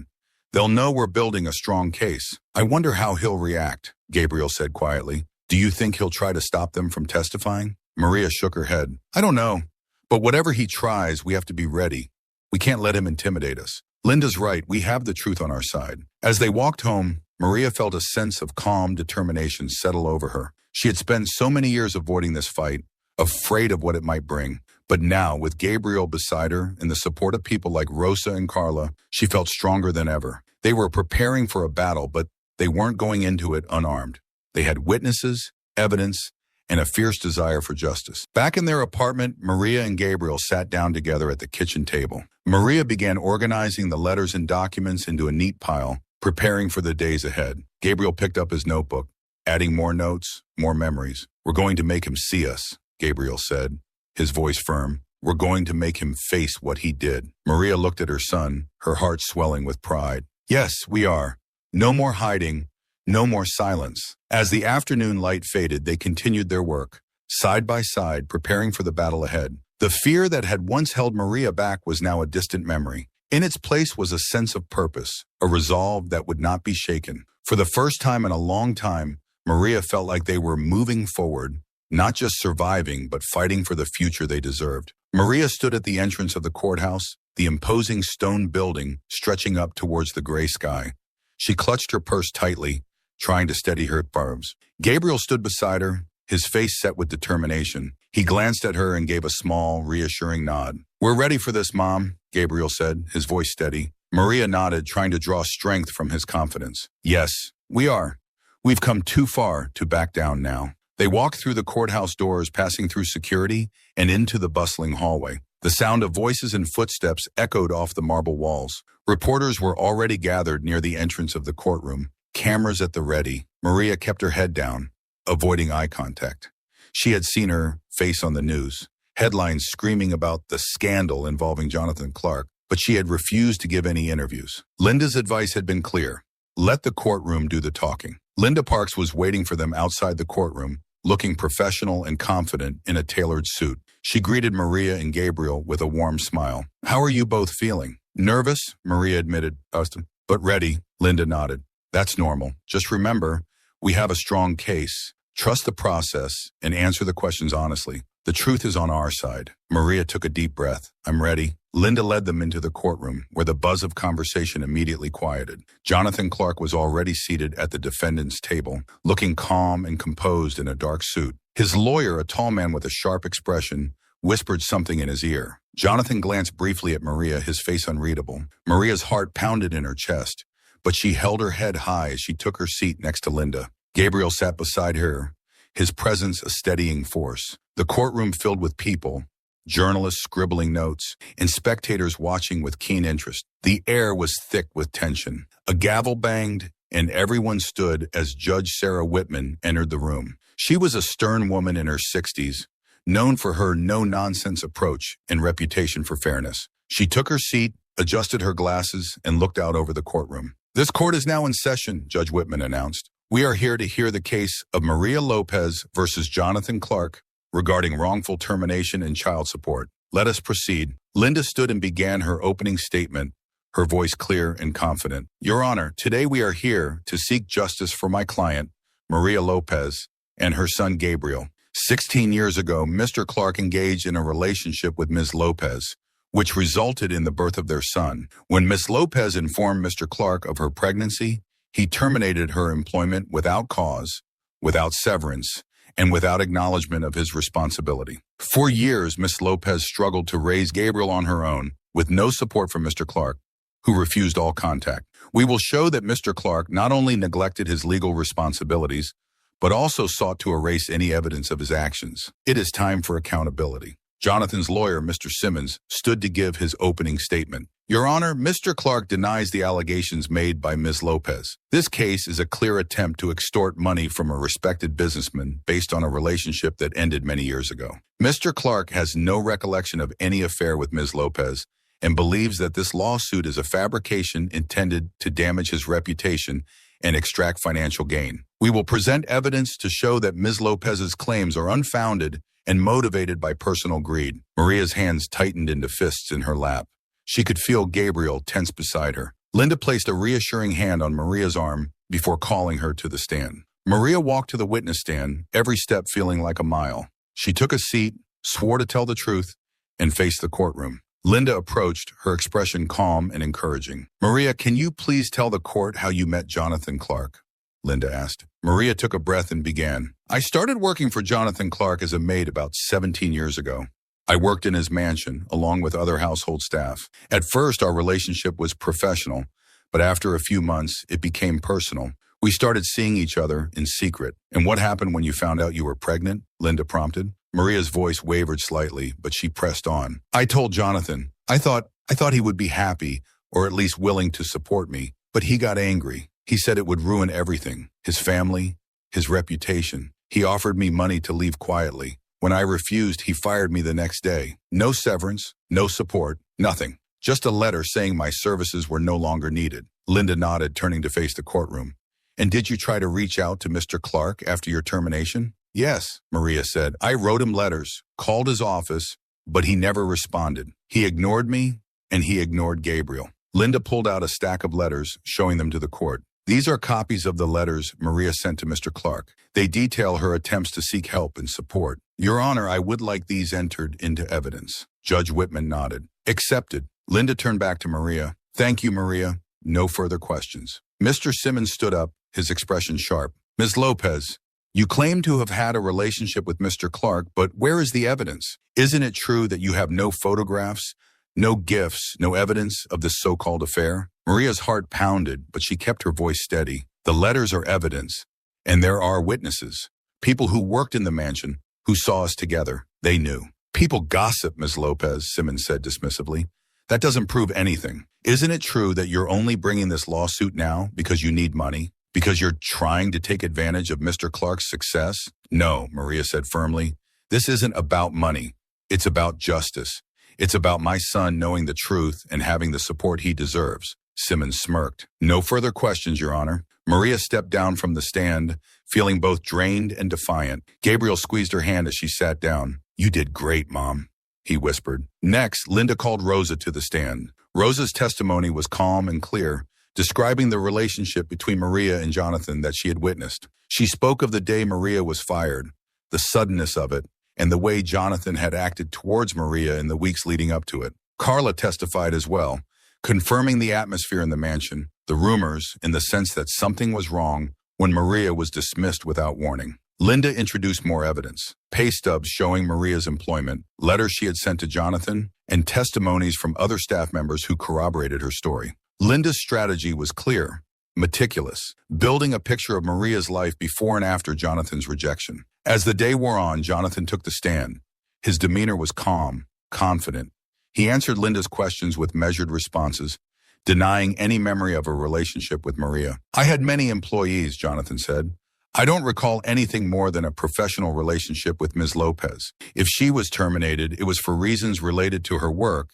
They'll know we're building a strong case. I wonder how he'll react, Gabriel said quietly. Do you think he'll try to stop them from testifying? Maria shook her head. I don't know. But whatever he tries, we have to be ready. We can't let him intimidate us. Linda's right, we have the truth on our side. As they walked home, Maria felt a sense of calm determination settle over her. She had spent so many years avoiding this fight, afraid of what it might bring. But now, with Gabriel beside her and the support of people like Rosa and Carla, she felt stronger than ever. They were preparing for a battle, but they weren't going into it unarmed. They had witnesses, evidence, and a fierce desire for justice. Back in their apartment, Maria and Gabriel sat down together at the kitchen table. Maria began organizing the letters and documents into a neat pile, preparing for the days ahead. Gabriel picked up his notebook, adding more notes, more memories. "We're going to make him see us," Gabriel said, his voice firm. "We're going to make him face what he did." Maria looked at her son, her heart swelling with pride. "Yes, we are. No more hiding, no more silence." As the afternoon light faded, they continued their work, side by side, preparing for the battle ahead. The fear that had once held Maria back was now a distant memory. In its place was a sense of purpose, a resolve that would not be shaken. For the first time in a long time, Maria felt like they were moving forward, not just surviving, but fighting for the future they deserved. Maria stood at the entrance of the courthouse, the imposing stone building stretching up towards the gray sky. She clutched her purse tightly, trying to steady her nerves. Gabriel stood beside her, his face set with determination. He glanced at her and gave a small, reassuring nod. "We're ready for this, Mom," Gabriel said, his voice steady. Maria nodded, trying to draw strength from his confidence. "Yes, we are. We've come too far to back down now." They walked through the courthouse doors, passing through security and into the bustling hallway. The sound of voices and footsteps echoed off the marble walls. Reporters were already gathered near the entrance of the courtroom, cameras at the ready. Maria kept her head down, avoiding eye contact. She had seen her face on the news, headlines screaming about the scandal involving Jonathan Clark, but she had refused to give any interviews. Linda's advice had been clear. Let the courtroom do the talking. Linda Parks was waiting for them outside the courtroom, looking professional and confident in a tailored suit. She greeted Maria and Gabriel with a warm smile. "How are you both feeling?" "Nervous," Maria admitted, "but ready," Linda nodded. "That's normal. Just remember, we have a strong case. Trust the process and answer the questions honestly. The truth is on our side." Maria took a deep breath. "I'm ready." Linda led them into the courtroom, where the buzz of conversation immediately quieted. Jonathan Clark was already seated at the defendant's table, looking calm and composed in a dark suit. His lawyer, a tall man with a sharp expression, whispered something in his ear. Jonathan glanced briefly at Maria, his face unreadable. Maria's heart pounded in her chest, but she held her head high as she took her seat next to Linda. Gabriel sat beside her, his presence a steadying force. The courtroom filled with people, journalists scribbling notes, and spectators watching with keen interest. The air was thick with tension. A gavel banged, and everyone stood as Judge Sarah Whitman entered the room. She was a stern woman in her 60s, known for her no-nonsense approach and reputation for fairness. She took her seat, adjusted her glasses, and looked out over the courtroom. "This court is now in session," Judge Whitman announced. "We are here to hear the case of Maria Lopez versus Jonathan Clark regarding wrongful termination and child support. Let us proceed." Linda stood and began her opening statement, her voice clear and confident. "Your Honor, today we are here to seek justice for my client, Maria Lopez, and her son Gabriel. 16 years ago, Mr. Clark engaged in a relationship with Ms. Lopez, which resulted in the birth of their son. When Ms. Lopez informed Mr. Clark of her pregnancy, he terminated her employment without cause, without severance, and without acknowledgement of his responsibility. For years, Ms. Lopez struggled to raise Gabriel on her own, with no support from Mr. Clark, who refused all contact. We will show that Mr. Clark not only neglected his legal responsibilities, but also sought to erase any evidence of his actions. It is time for accountability." Jonathan's lawyer, Mr. Simmons, stood to give his opening statement. "Your Honor, Mr. Clark denies the allegations made by Ms. Lopez. This case is a clear attempt to extort money from a respected businessman based on a relationship that ended many years ago. Mr. Clark has no recollection of any affair with Ms. Lopez and believes that this lawsuit is a fabrication intended to damage his reputation and extract financial gain. We will present evidence to show that Ms. Lopez's claims are unfounded and motivated by personal greed." Maria's hands tightened into fists in her lap. She could feel Gabriel tense beside her. Linda placed a reassuring hand on Maria's arm before calling her to the stand. Maria walked to the witness stand, every step feeling like a mile. She took a seat, swore to tell the truth, and faced the courtroom. Linda approached, her expression calm and encouraging. "Maria, can you please tell the court how you met Jonathan Clark?" Linda asked. Maria took a breath and began. "I started working for Jonathan Clark as a maid about 17 years ago. I worked in his mansion, along with other household staff. At first, our relationship was professional, but after a few months, it became personal. We started seeing each other in secret." "And what happened when you found out you were pregnant?" Linda prompted. Maria's voice wavered slightly, but she pressed on. "I told Jonathan. I thought he would be happy, or at least willing to support me, but he got angry. He said it would ruin everything, his family, his reputation. He offered me money to leave quietly. When I refused, he fired me the next day. No severance, no support, nothing. Just a letter saying my services were no longer needed." Linda nodded, turning to face the courtroom. "And did you try to reach out to Mr. Clark after your termination?" "Yes," Maria said. "I wrote him letters, called his office, but he never responded. He ignored me, and he ignored Gabriel." Linda pulled out a stack of letters, showing them to the court. "These are copies of the letters Maria sent to Mr. Clark. They detail her attempts to seek help and support. Your Honor, I would like these entered into evidence." Judge Whitman nodded. "Accepted." Linda turned back to Maria. "Thank you, Maria. No further questions." Mr. Simmons stood up, his expression sharp. "Ms. Lopez, you claim to have had a relationship with Mr. Clark, but where is the evidence? Isn't it true that you have no photographs, no gifts, no evidence of this so-called affair?" Maria's heart pounded, but she kept her voice steady. "The letters are evidence, and there are witnesses. People who worked in the mansion, who saw us together. They knew." "People gossip, Ms. Lopez," Simmons said dismissively. "That doesn't prove anything. Isn't it true that you're only bringing this lawsuit now because you need money? Because you're trying to take advantage of Mr. Clark's success?" "No," Maria said firmly. "This isn't about money. It's about justice. It's about my son knowing the truth and having the support he deserves." Simmons smirked. "No further questions, Your Honor." Maria stepped down from the stand, feeling both drained and defiant. Gabriel squeezed her hand as she sat down. "You did great, Mom," he whispered. Next, Linda called Rosa to the stand. Rosa's testimony was calm and clear, describing the relationship between Maria and Jonathan that she had witnessed. She spoke of the day Maria was fired, the suddenness of it, and the way Jonathan had acted towards Maria in the weeks leading up to it. Carla testified as well, confirming the atmosphere in the mansion, the rumors, in the sense that something was wrong when Maria was dismissed without warning. Linda introduced more evidence, pay stubs showing Maria's employment, letters she had sent to Jonathan, and testimonies from other staff members who corroborated her story. Linda's strategy was clear, meticulous, building a picture of Maria's life before and after Jonathan's rejection. As the day wore on, Jonathan took the stand. His demeanor was calm, confident. He answered Linda's questions with measured responses, denying any memory of a relationship with Maria. "I had many employees," Jonathan said. "I don't recall anything more than a professional relationship with Ms. Lopez. If she was terminated, it was for reasons related to her work,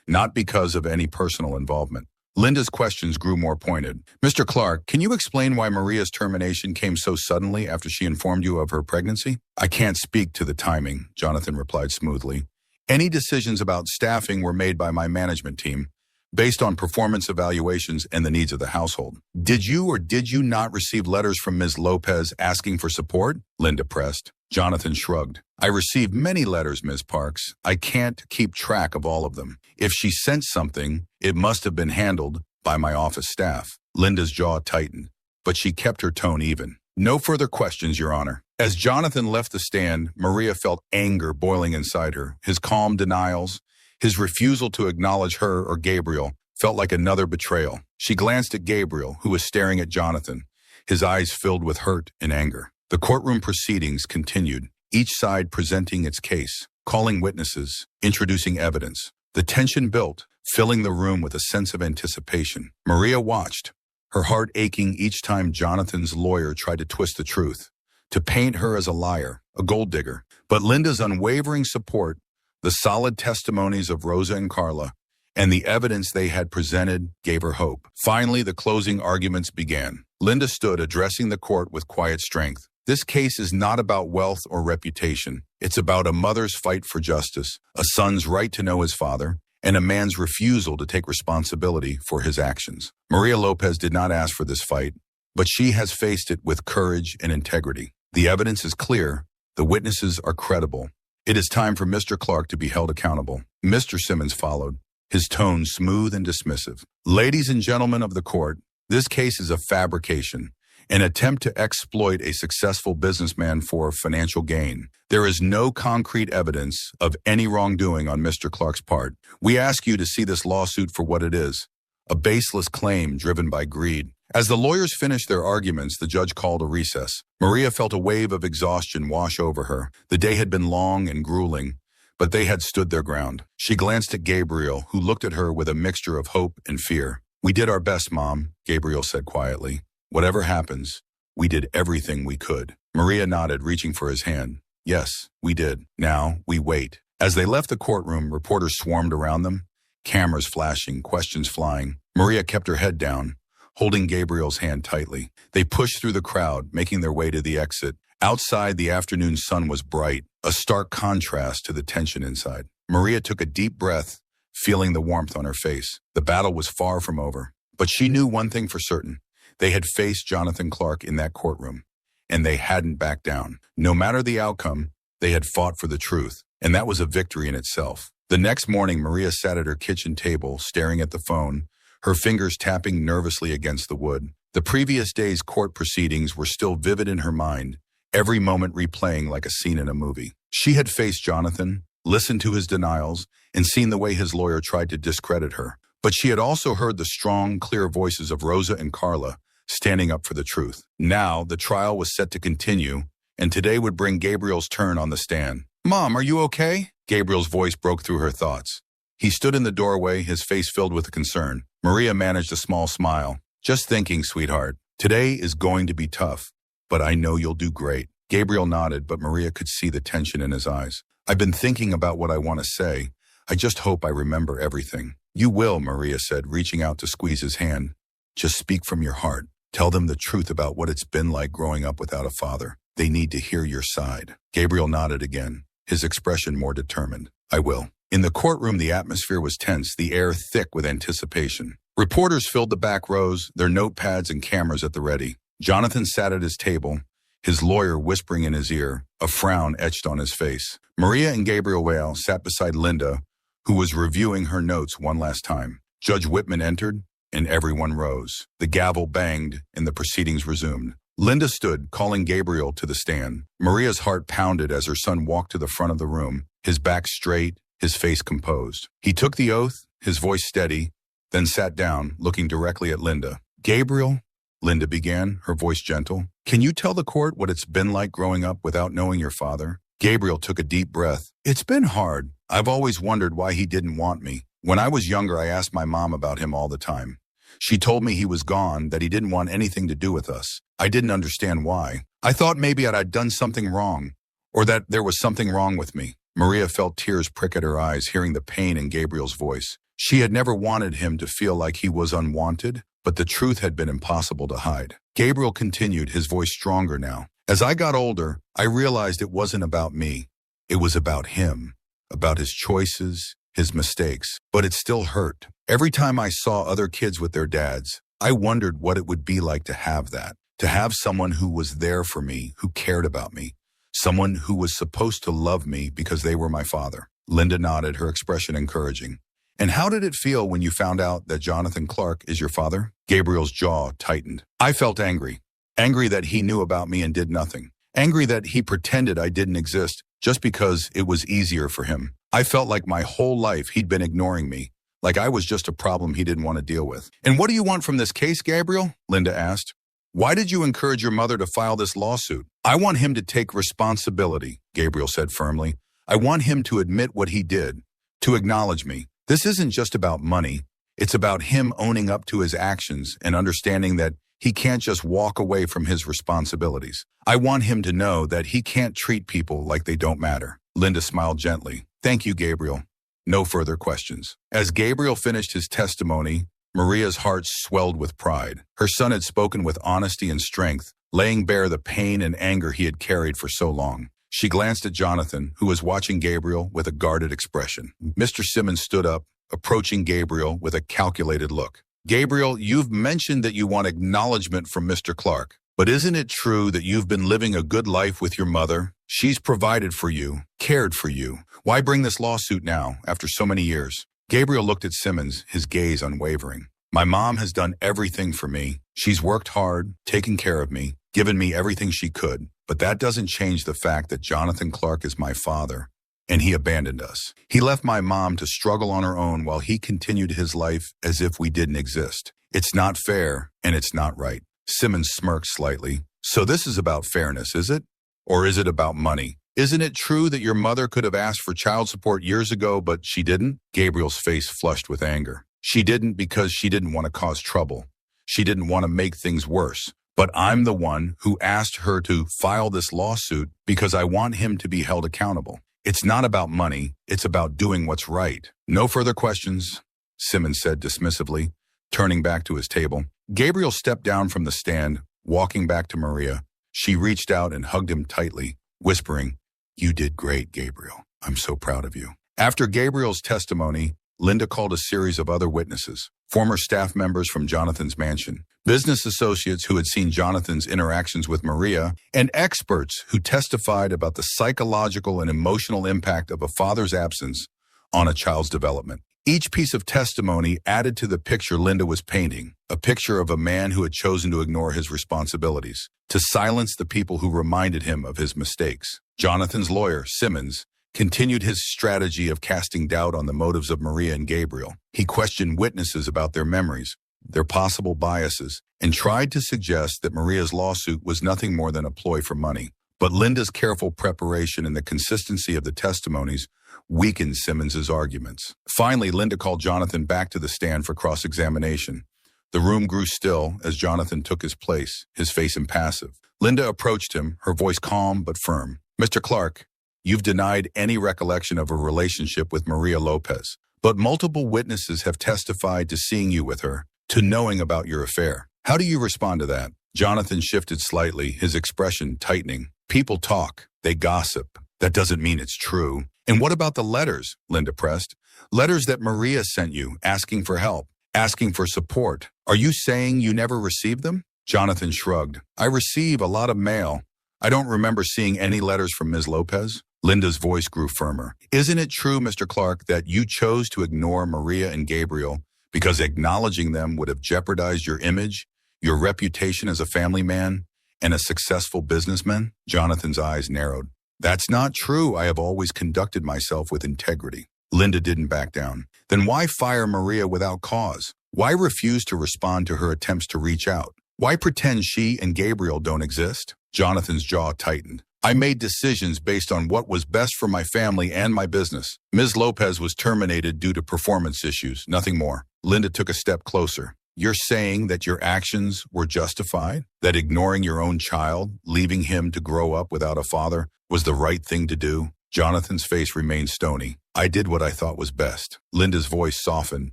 not because of any personal involvement." Linda's questions grew more pointed. "Mr. Clark, can you explain why Maria's termination came so suddenly after she informed you of her pregnancy?" "I can't speak to the timing," Jonathan replied smoothly. "Any decisions about staffing were made by my management team, based on performance evaluations and the needs of the household." "Did you or did you not receive letters from Ms. Lopez asking for support?" Linda pressed. Jonathan shrugged. "I received many letters, Ms. Parks. I can't keep track of all of them. If she sent something, it must have been handled by my office staff." Linda's jaw tightened, but she kept her tone even. "No further questions, Your Honor." As Jonathan left the stand, Maria felt anger boiling inside her. His calm denials, his refusal to acknowledge her or Gabriel, felt like another betrayal. She glanced at Gabriel, who was staring at Jonathan, his eyes filled with hurt and anger. The courtroom proceedings continued, each side presenting its case, calling witnesses, introducing evidence. The tension built, filling the room with a sense of anticipation. Maria watched, her heart aching each time Jonathan's lawyer tried to twist the truth, to paint her as a liar, a gold digger. But Linda's unwavering support, the solid testimonies of Rosa and Carla, and the evidence they had presented gave her hope. Finally, the closing arguments began. Linda stood addressing the court with quiet strength. "This case is not about wealth or reputation. It's about a mother's fight for justice, a son's right to know his father, and a man's refusal to take responsibility for his actions. Maria Lopez did not ask for this fight, but she has faced it with courage and integrity. The evidence is clear, the witnesses are credible, It is time for Mr. Clark to be held accountable. Mr. Simmons followed, his tone smooth and dismissive. Ladies and gentlemen of the court, this case is a fabrication, an attempt to exploit a successful businessman for financial gain. There is no concrete evidence of any wrongdoing on Mr. Clark's part. We ask you to see this lawsuit for what it is, a baseless claim driven by greed. As the lawyers finished their arguments, the judge called a recess. Maria felt a wave of exhaustion wash over her. The day had been long and grueling, but they had stood their ground. She glanced at Gabriel, who looked at her with a mixture of hope and fear. "We did our best, Mom," Gabriel said quietly. "Whatever happens, we did everything we could." Maria nodded, reaching for his hand. "Yes, we did. Now, we wait." As they left the courtroom, reporters swarmed around them, cameras flashing, questions flying. Maria kept her head down, holding Gabriel's hand tightly. They pushed through the crowd, making their way to the exit. Outside, the afternoon sun was bright, a stark contrast to the tension inside. Maria took a deep breath, feeling the warmth on her face. The battle was far from over, but she knew one thing for certain. They had faced Jonathan Clark in that courtroom, and they hadn't backed down. No matter the outcome, they had fought for the truth, and that was a victory in itself. The next morning, Maria sat at her kitchen table, staring at the phone, her fingers tapping nervously against the wood. The previous day's court proceedings were still vivid in her mind, every moment replaying like a scene in a movie. She had faced Jonathan, listened to his denials, and seen the way his lawyer tried to discredit her. But she had also heard the strong, clear voices of Rosa and Carla standing up for the truth. Now, the trial was set to continue, and today would bring Gabriel's turn on the stand. "Mom, are you okay?" Gabriel's voice broke through her thoughts. He stood in the doorway, his face filled with concern. Maria managed a small smile. "Just thinking, sweetheart. Today is going to be tough, but I know you'll do great." Gabriel nodded, but Maria could see the tension in his eyes. "I've been thinking about what I want to say. I just hope I remember everything." "You will," Maria said, reaching out to squeeze his hand. "Just speak from your heart. Tell them the truth about what it's been like growing up without a father. They need to hear your side." Gabriel nodded again, his expression more determined. "I will." In the courtroom, the atmosphere was tense, the air thick with anticipation. Reporters filled the back rows, their notepads and cameras at the ready. Jonathan sat at his table, his lawyer whispering in his ear, a frown etched on his face. Maria and Gabriel Whale sat beside Linda, who was reviewing her notes one last time. Judge Whitman entered, and everyone rose. The gavel banged, and the proceedings resumed. Linda stood, calling Gabriel to the stand. Maria's heart pounded as her son walked to the front of the room, his back straight, his face composed. He took the oath, his voice steady, then sat down, looking directly at Linda. "Gabriel," Linda began, her voice gentle, "can you tell the court what it's been like growing up without knowing your father?" Gabriel took a deep breath. "It's been hard. I've always wondered why he didn't want me. When I was younger, I asked my mom about him all the time. She told me he was gone, that he didn't want anything to do with us. I didn't understand why. I thought maybe I'd done something wrong, or that there was something wrong with me." Maria felt tears prick at her eyes, hearing the pain in Gabriel's voice. She had never wanted him to feel like he was unwanted, but the truth had been impossible to hide. Gabriel continued, his voice stronger now. "As I got older, I realized it wasn't about me. It was about him, about his choices, his mistakes. But it still hurt. Every time I saw other kids with their dads, I wondered what it would be like to have that, to have someone who was there for me, who cared about me, someone who was supposed to love me because they were my father." Linda nodded, her expression encouraging. "And how did it feel when you found out that Jonathan Clark is your father?" Gabriel's jaw tightened. "I felt angry. Angry that he knew about me and did nothing. Angry that he pretended I didn't exist just because it was easier for him. I felt like my whole life he'd been ignoring me, like I was just a problem he didn't want to deal with." "And what do you want from this case, Gabriel?" Linda asked. "Why did you encourage your mother to file this lawsuit?" "I want him to take responsibility," Gabriel said firmly. "I want him to admit what he did, to acknowledge me. This isn't just about money. It's about him owning up to his actions and understanding that he can't just walk away from his responsibilities. I want him to know that he can't treat people like they don't matter." Linda smiled gently. "Thank you, Gabriel." No further questions. As Gabriel finished his testimony, Maria's heart swelled with pride. Her son had spoken with honesty and strength, laying bare the pain and anger he had carried for so long. She glanced at Jonathan, who was watching Gabriel with a guarded expression. Mr. Simmons stood up, approaching Gabriel with a calculated look. "Gabriel, you've mentioned that you want acknowledgement from Mr. Clark. But isn't it true that you've been living a good life with your mother? She's provided for you, cared for you. Why bring this lawsuit now, after so many years? Gabriel looked at Simmons, his gaze unwavering. My mom has done everything for me. She's worked hard, taken care of me, given me everything she could. But that doesn't change the fact that Jonathan Clark is my father, and he abandoned us. He left my mom to struggle on her own while he continued his life as if we didn't exist. It's not fair, and it's not right. Simmons smirked slightly. So this is about fairness, is it? Or is it about money? Isn't it true that your mother could have asked for child support years ago, but she didn't? Gabriel's face flushed with anger. She didn't because she didn't want to cause trouble. She didn't want to make things worse. But I'm the one who asked her to file this lawsuit because I want him to be held accountable. It's not about money. It's about doing what's right. No further questions, Simmons said dismissively, turning back to his table. Gabriel stepped down from the stand, walking back to Maria. She reached out and hugged him tightly, whispering, "You did great, Gabriel. I'm so proud of you." After Gabriel's testimony, Linda called a series of other witnesses, former staff members from Jonathan's mansion, business associates who had seen Jonathan's interactions with Maria, and experts who testified about the psychological and emotional impact of a father's absence on a child's development. Each piece of testimony added to the picture Linda was painting, a picture of a man who had chosen to ignore his responsibilities, to silence the people who reminded him of his mistakes. Jonathan's lawyer, Simmons, continued his strategy of casting doubt on the motives of Maria and Gabriel. He questioned witnesses about their memories, their possible biases, and tried to suggest that Maria's lawsuit was nothing more than a ploy for money. But Linda's careful preparation and the consistency of the testimonies weakened Simmons's arguments. Finally, Linda called Jonathan back to the stand for cross-examination. The room grew still as Jonathan took his place, his face impassive. Linda approached him, her voice calm but firm. "Mr. Clark, you've denied any recollection of a relationship with Maria Lopez, but multiple witnesses have testified to seeing you with her, to knowing about your affair. How do you respond to that?" Jonathan shifted slightly, his expression tightening. "People talk. They gossip. That doesn't mean it's true." "And what about the letters?" Linda pressed. "Letters that Maria sent you, asking for help, asking for support. Are you saying you never received them?" Jonathan shrugged. "I receive a lot of mail. I don't remember seeing any letters from Ms. Lopez." Linda's voice grew firmer. "Isn't it true, Mr. Clark, that you chose to ignore Maria and Gabriel because acknowledging them would have jeopardized your image, your reputation as a family man, and a successful businessman?" Jonathan's eyes narrowed. "That's not true. I have always conducted myself with integrity." Linda didn't back down. "Then why fire Maria without cause? Why refuse to respond to her attempts to reach out? Why pretend she and Gabriel don't exist?" Jonathan's jaw tightened. "I made decisions based on what was best for my family and my business. Ms. Lopez was terminated due to performance issues, nothing more." Linda took a step closer. "You're saying that your actions were justified? That ignoring your own child, leaving him to grow up without a father, was the right thing to do?" Jonathan's face remained stony. "I did what I thought was best." Linda's voice softened,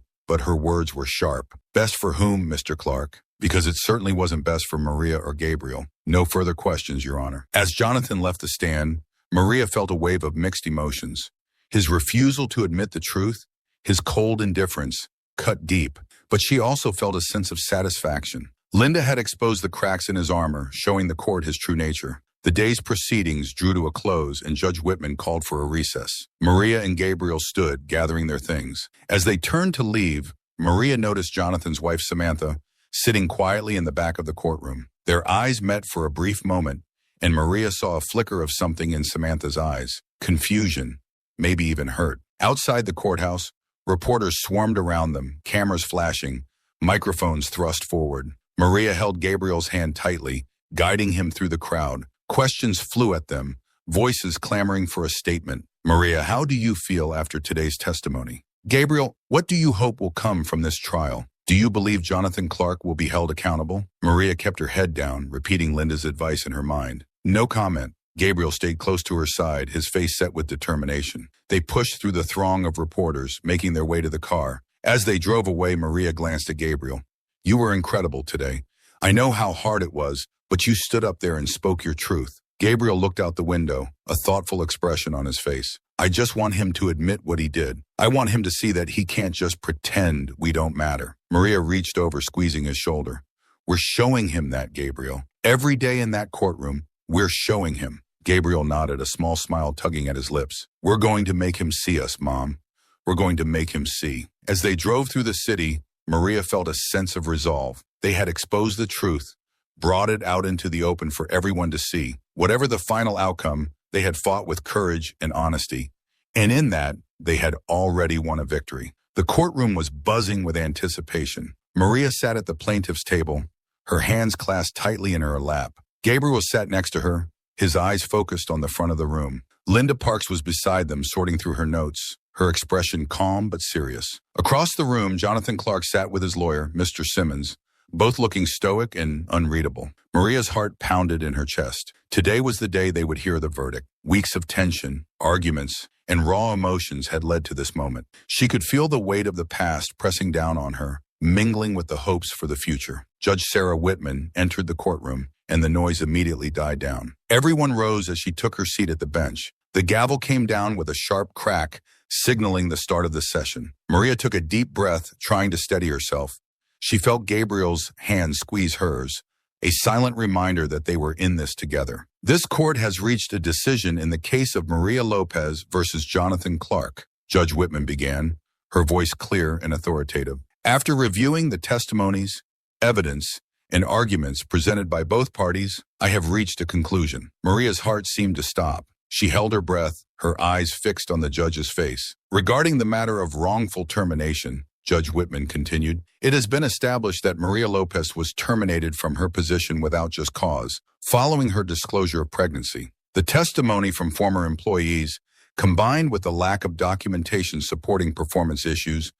but her words were sharp. "Best for whom, Mr. Clark? Because it certainly wasn't best for Maria or Gabriel." "No further questions, Your Honor." As Jonathan left the stand, Maria felt a wave of mixed emotions. His refusal to admit the truth, his cold indifference, cut deep, but she also felt a sense of satisfaction. Linda had exposed the cracks in his armor, showing the court his true nature. The day's proceedings drew to a close, and Judge Whitman called for a recess. Maria and Gabriel stood, gathering their things. As they turned to leave, Maria noticed Jonathan's wife, Samantha, sitting quietly in the back of the courtroom. Their eyes met for a brief moment, and Maria saw a flicker of something in Samantha's eyes. Confusion, maybe even hurt. Outside the courthouse, reporters swarmed around them, cameras flashing, microphones thrust forward. Maria held Gabriel's hand tightly, guiding him through the crowd. Questions flew at them, voices clamoring for a statement. "Maria, how do you feel after today's testimony?" "Gabriel, what do you hope will come from this trial? Do you believe Jonathan Clark will be held accountable?" Maria kept her head down, repeating Linda's advice in her mind. No comment. Gabriel stayed close to her side, his face set with determination. They pushed through the throng of reporters, making their way to the car. As they drove away, Maria glanced at Gabriel. "You were incredible today. I know how hard it was, but you stood up there and spoke your truth." Gabriel looked out the window, a thoughtful expression on his face. "I just want him to admit what he did. I want him to see that he can't just pretend we don't matter." Maria reached over, squeezing his shoulder. "We're showing him that, Gabriel. Every day in that courtroom, we're showing him. Gabriel nodded, a small smile tugging at his lips. We're going to make him see us, Mom. We're going to make him see. As they drove through the city, Maria felt a sense of resolve. They had exposed the truth, brought it out into the open for everyone to see. Whatever the final outcome, they had fought with courage and honesty. And in that, they had already won a victory. The courtroom was buzzing with anticipation. Maria sat at the plaintiff's table, her hands clasped tightly in her lap. Gabriel sat next to her, his eyes focused on the front of the room. Linda Parks was beside them, sorting through her notes, her expression calm but serious. Across the room, Jonathan Clark sat with his lawyer, Mr. Simmons, both looking stoic and unreadable. Maria's heart pounded in her chest. Today was the day they would hear the verdict. Weeks of tension, arguments, and raw emotions had led to this moment. She could feel the weight of the past pressing down on her, mingling with the hopes for the future. Judge Sarah Whitman entered the courtroom, and the noise immediately died down. Everyone rose as she took her seat at the bench. The gavel came down with a sharp crack, signaling the start of the session. Maria took a deep breath, trying to steady herself. She felt Gabriel's hand squeeze hers, a silent reminder that they were in this together. This court has reached a decision in the case of Maria Lopez versus Jonathan Clark, Judge Whitman began, her voice clear and authoritative. After reviewing the testimonies, evidence, and arguments presented by both parties, I have reached a conclusion. Maria's heart seemed to stop. She held her breath, her eyes fixed on the judge's face. Regarding the matter of wrongful termination, Judge Whitman continued, it has been established that Maria Lopez was terminated from her position without just cause, following her disclosure of pregnancy. The testimony from former employees, combined with the lack of documentation supporting performance issues,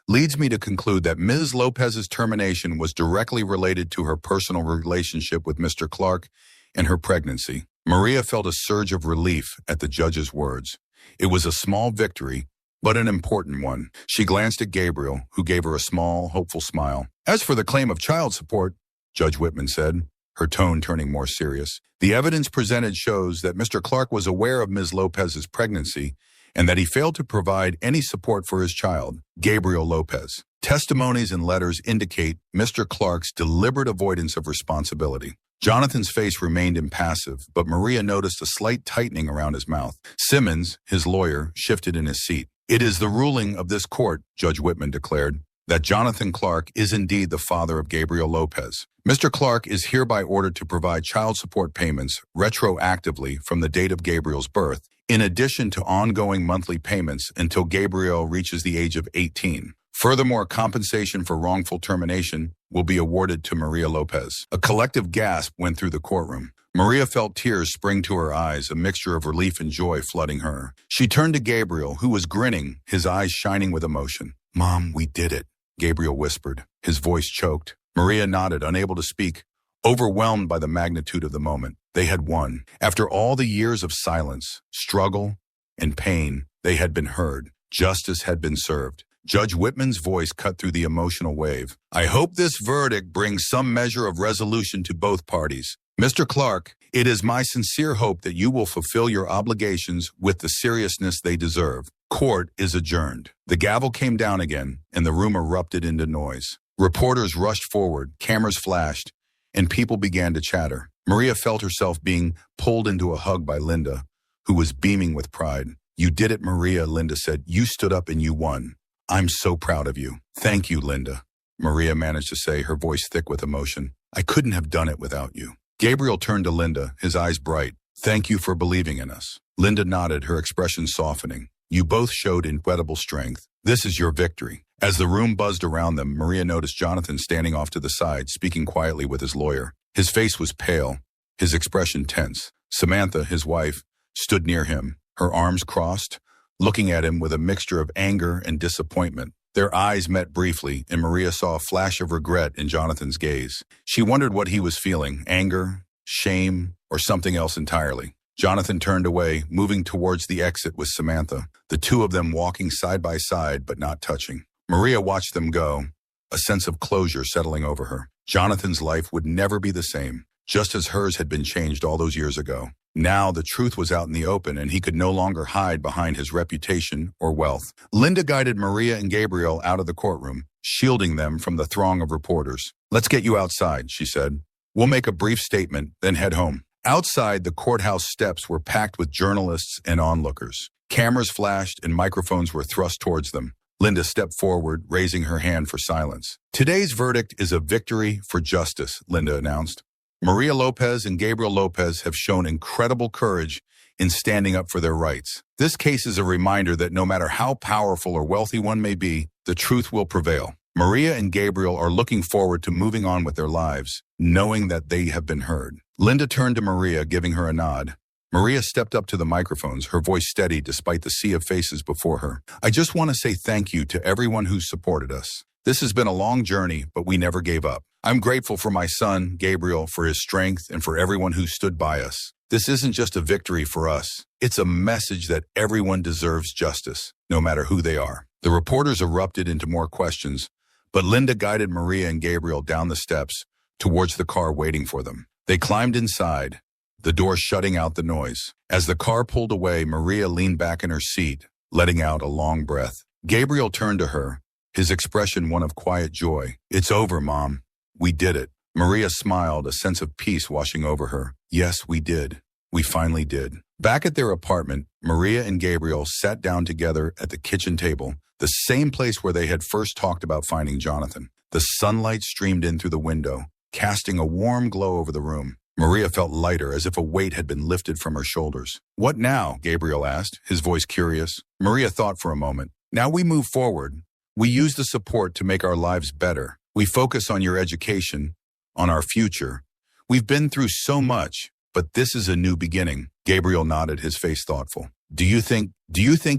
leads me to conclude that Ms. Lopez's termination was directly related to her personal relationship with Mr. Clark and her pregnancy. Maria felt a surge of relief at the judge's words. It was a small victory, but an important one. She glanced at Gabriel, who gave her a small, hopeful smile. As for the claim of child support, Judge Whitman said, her tone turning more serious, the evidence presented shows that Mr. Clark was aware of Ms. Lopez's pregnancy and that he failed to provide any support for his child, Gabriel Lopez. Testimonies and letters indicate Mr. Clark's deliberate avoidance of responsibility. Jonathan's face remained impassive, but Maria noticed a slight tightening around his mouth. Simmons, his lawyer, shifted in his seat. It is the ruling of this court, Judge Whitman declared, that Jonathan Clark is indeed the father of Gabriel Lopez. Mr. Clark is hereby ordered to provide child support payments retroactively from the date of Gabriel's birth, in addition to ongoing monthly payments until Gabriel reaches the age of 18. Furthermore, compensation for wrongful termination will be awarded to Maria Lopez. A collective gasp went through the courtroom. Maria felt tears spring to her eyes, a mixture of relief and joy flooding her. She turned to Gabriel, who was grinning, his eyes shining with emotion. Mom, we did it, Gabriel whispered, his voice choked. Maria nodded, unable to speak, overwhelmed by the magnitude of the moment. They had won. After all the years of silence, struggle, and pain, they had been heard. Justice had been served. Judge Whitman's voice cut through the emotional wave. I hope this verdict brings some measure of resolution to both parties. Mr. Clark, it is my sincere hope that you will fulfill your obligations with the seriousness they deserve. Court is adjourned. The gavel came down again, and the room erupted into noise. Reporters rushed forward, cameras flashed, and people began to chatter. Maria felt herself being pulled into a hug by Linda, who was beaming with pride. You did it, Maria, Linda said. You stood up and you won. I'm so proud of you. Thank you, Linda, Maria managed to say, her voice thick with emotion. I couldn't have done it without you. Gabriel turned to Linda, his eyes bright. Thank you for believing in us. Linda nodded, her expression softening. You both showed incredible strength. This is your victory. As the room buzzed around them, Maria noticed Jonathan standing off to the side, speaking quietly with his lawyer. His face was pale, his expression tense. Samantha, his wife, stood near him, her arms crossed, looking at him with a mixture of anger and disappointment. Their eyes met briefly, and Maria saw a flash of regret in Jonathan's gaze. She wondered what he was feeling, anger, shame, or something else entirely. Jonathan turned away, moving towards the exit with Samantha, the two of them walking side by side but not touching. Maria watched them go, a sense of closure settling over her. Jonathan's life would never be the same, just as hers had been changed all those years ago. Now the truth was out in the open, and he could no longer hide behind his reputation or wealth. Linda guided Maria and Gabriel out of the courtroom, shielding them from the throng of reporters. Let's get you outside, she said. We'll make a brief statement, then head home. Outside, the courthouse steps were packed with journalists and onlookers. Cameras flashed and microphones were thrust towards them. Linda stepped forward, raising her hand for silence. Today's verdict is a victory for justice, Linda announced. Maria Lopez and Gabriel Lopez have shown incredible courage in standing up for their rights. This case is a reminder that no matter how powerful or wealthy one may be, the truth will prevail. Maria and Gabriel are looking forward to moving on with their lives, knowing that they have been heard. Linda turned to Maria, giving her a nod. Maria stepped up to the microphones, her voice steady despite the sea of faces before her. I just want to say thank you to everyone who's supported us. This has been a long journey, but we never gave up. I'm grateful for my son, Gabriel, for his strength and for everyone who stood by us. This isn't just a victory for us. It's a message that everyone deserves justice, no matter who they are. The reporters erupted into more questions, but Linda guided Maria and Gabriel down the steps towards the car waiting for them. They climbed inside, the door shutting out the noise. As the car pulled away, Maria leaned back in her seat, letting out a long breath. Gabriel turned to her, his expression one of quiet joy. It's over, Mom. We did it. Maria smiled, a sense of peace washing over her. Yes, we did. We finally did. Back at their apartment, Maria and Gabriel sat down together at the kitchen table, the same place where they had first talked about finding Jonathan. The sunlight streamed in through the window, casting a warm glow over the room. Maria felt lighter, as if a weight had been lifted from her shoulders. What now? Gabriel asked, his voice curious. Maria thought for a moment. Now we move forward. We use the support to make our lives better. We focus on your education, on our future. We've been through so much, but this is a new beginning. Gabriel nodded, his face thoughtful. Do you think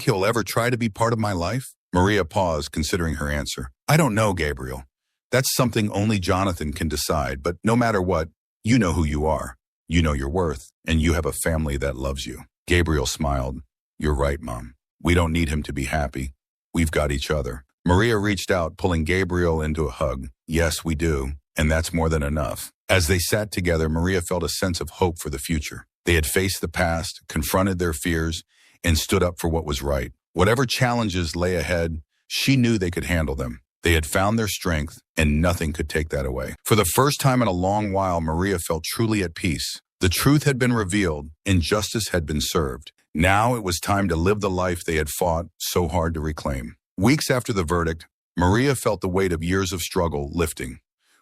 he'll ever try to be part of my life? Maria paused, considering her answer. I don't know, Gabriel. That's something only Jonathan can decide, but no matter what, you know who you are. You know your worth, and you have a family that loves you. Gabriel smiled. You're right, Mom. We don't need him to be happy. We've got each other. Maria reached out, pulling Gabriel into a hug. Yes, we do, and that's more than enough. As they sat together, Maria felt a sense of hope for the future. They had faced the past, confronted their fears, and stood up for what was right. Whatever challenges lay ahead, she knew they could handle them. They had found their strength, and nothing could take that away. For the first time in a long while, Maria felt truly at peace. The truth had been revealed, and justice had been served. Now it was time to live the life they had fought so hard to reclaim. Weeks after the verdict, Maria felt the weight of years of struggle lifting.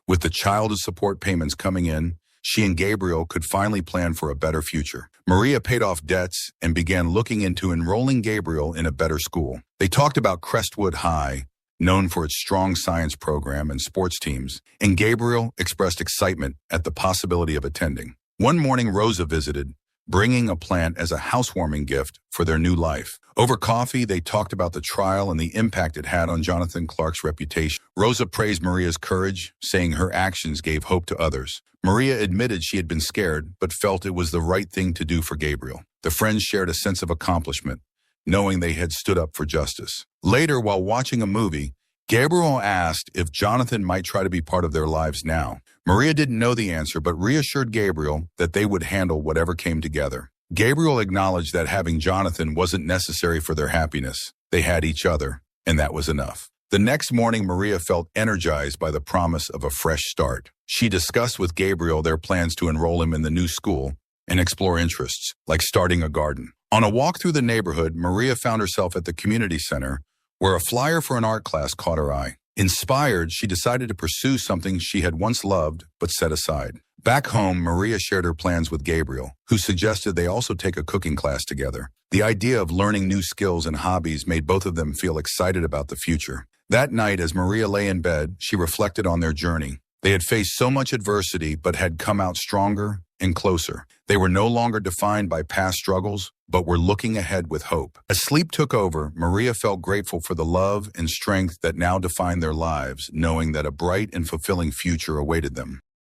With the child support payments coming in, she and Gabriel could finally plan for a better future. Maria paid off debts and began looking into enrolling Gabriel in a better school. They talked about Crestwood High, known for its strong science program and sports teams, and Gabriel expressed excitement at the possibility of attending. One morning, Rosa visited, bringing a plant as a housewarming gift for their new life. Over coffee, they talked about the trial and the impact it had on Jonathan Clark's reputation. Rosa praised Maria's courage, saying her actions gave hope to others. Maria admitted she had been scared, but felt it was the right thing to do for Gabriel. The friends shared a sense of accomplishment, knowing they had stood up for justice. Later, while watching a movie, Gabriel asked if Jonathan might try to be part of their lives now. Maria didn't know the answer, but reassured Gabriel that they would handle whatever came together. Gabriel acknowledged that having Jonathan wasn't necessary for their happiness. They had each other, and that was enough. The next morning, Maria felt energized by the promise of a fresh start. She discussed with Gabriel their plans to enroll him in the new school and explore interests, like starting a garden. On a walk through the neighborhood, Maria found herself at the community center, where a flyer for an art class caught her eye. Inspired, she decided to pursue something she had once loved but set aside. Back home, Maria shared her plans with Gabriel, who suggested they also take a cooking class together. The idea of learning new skills and hobbies made both of them feel excited about the future. That night, as Maria lay in bed, she reflected on their journey. They had faced so much adversity but had come out stronger and closer. They were no longer defined by past struggles, but were looking ahead with hope. As sleep took over, Maria felt grateful for the love and strength that now defined their lives, knowing that a bright and fulfilling future awaited them.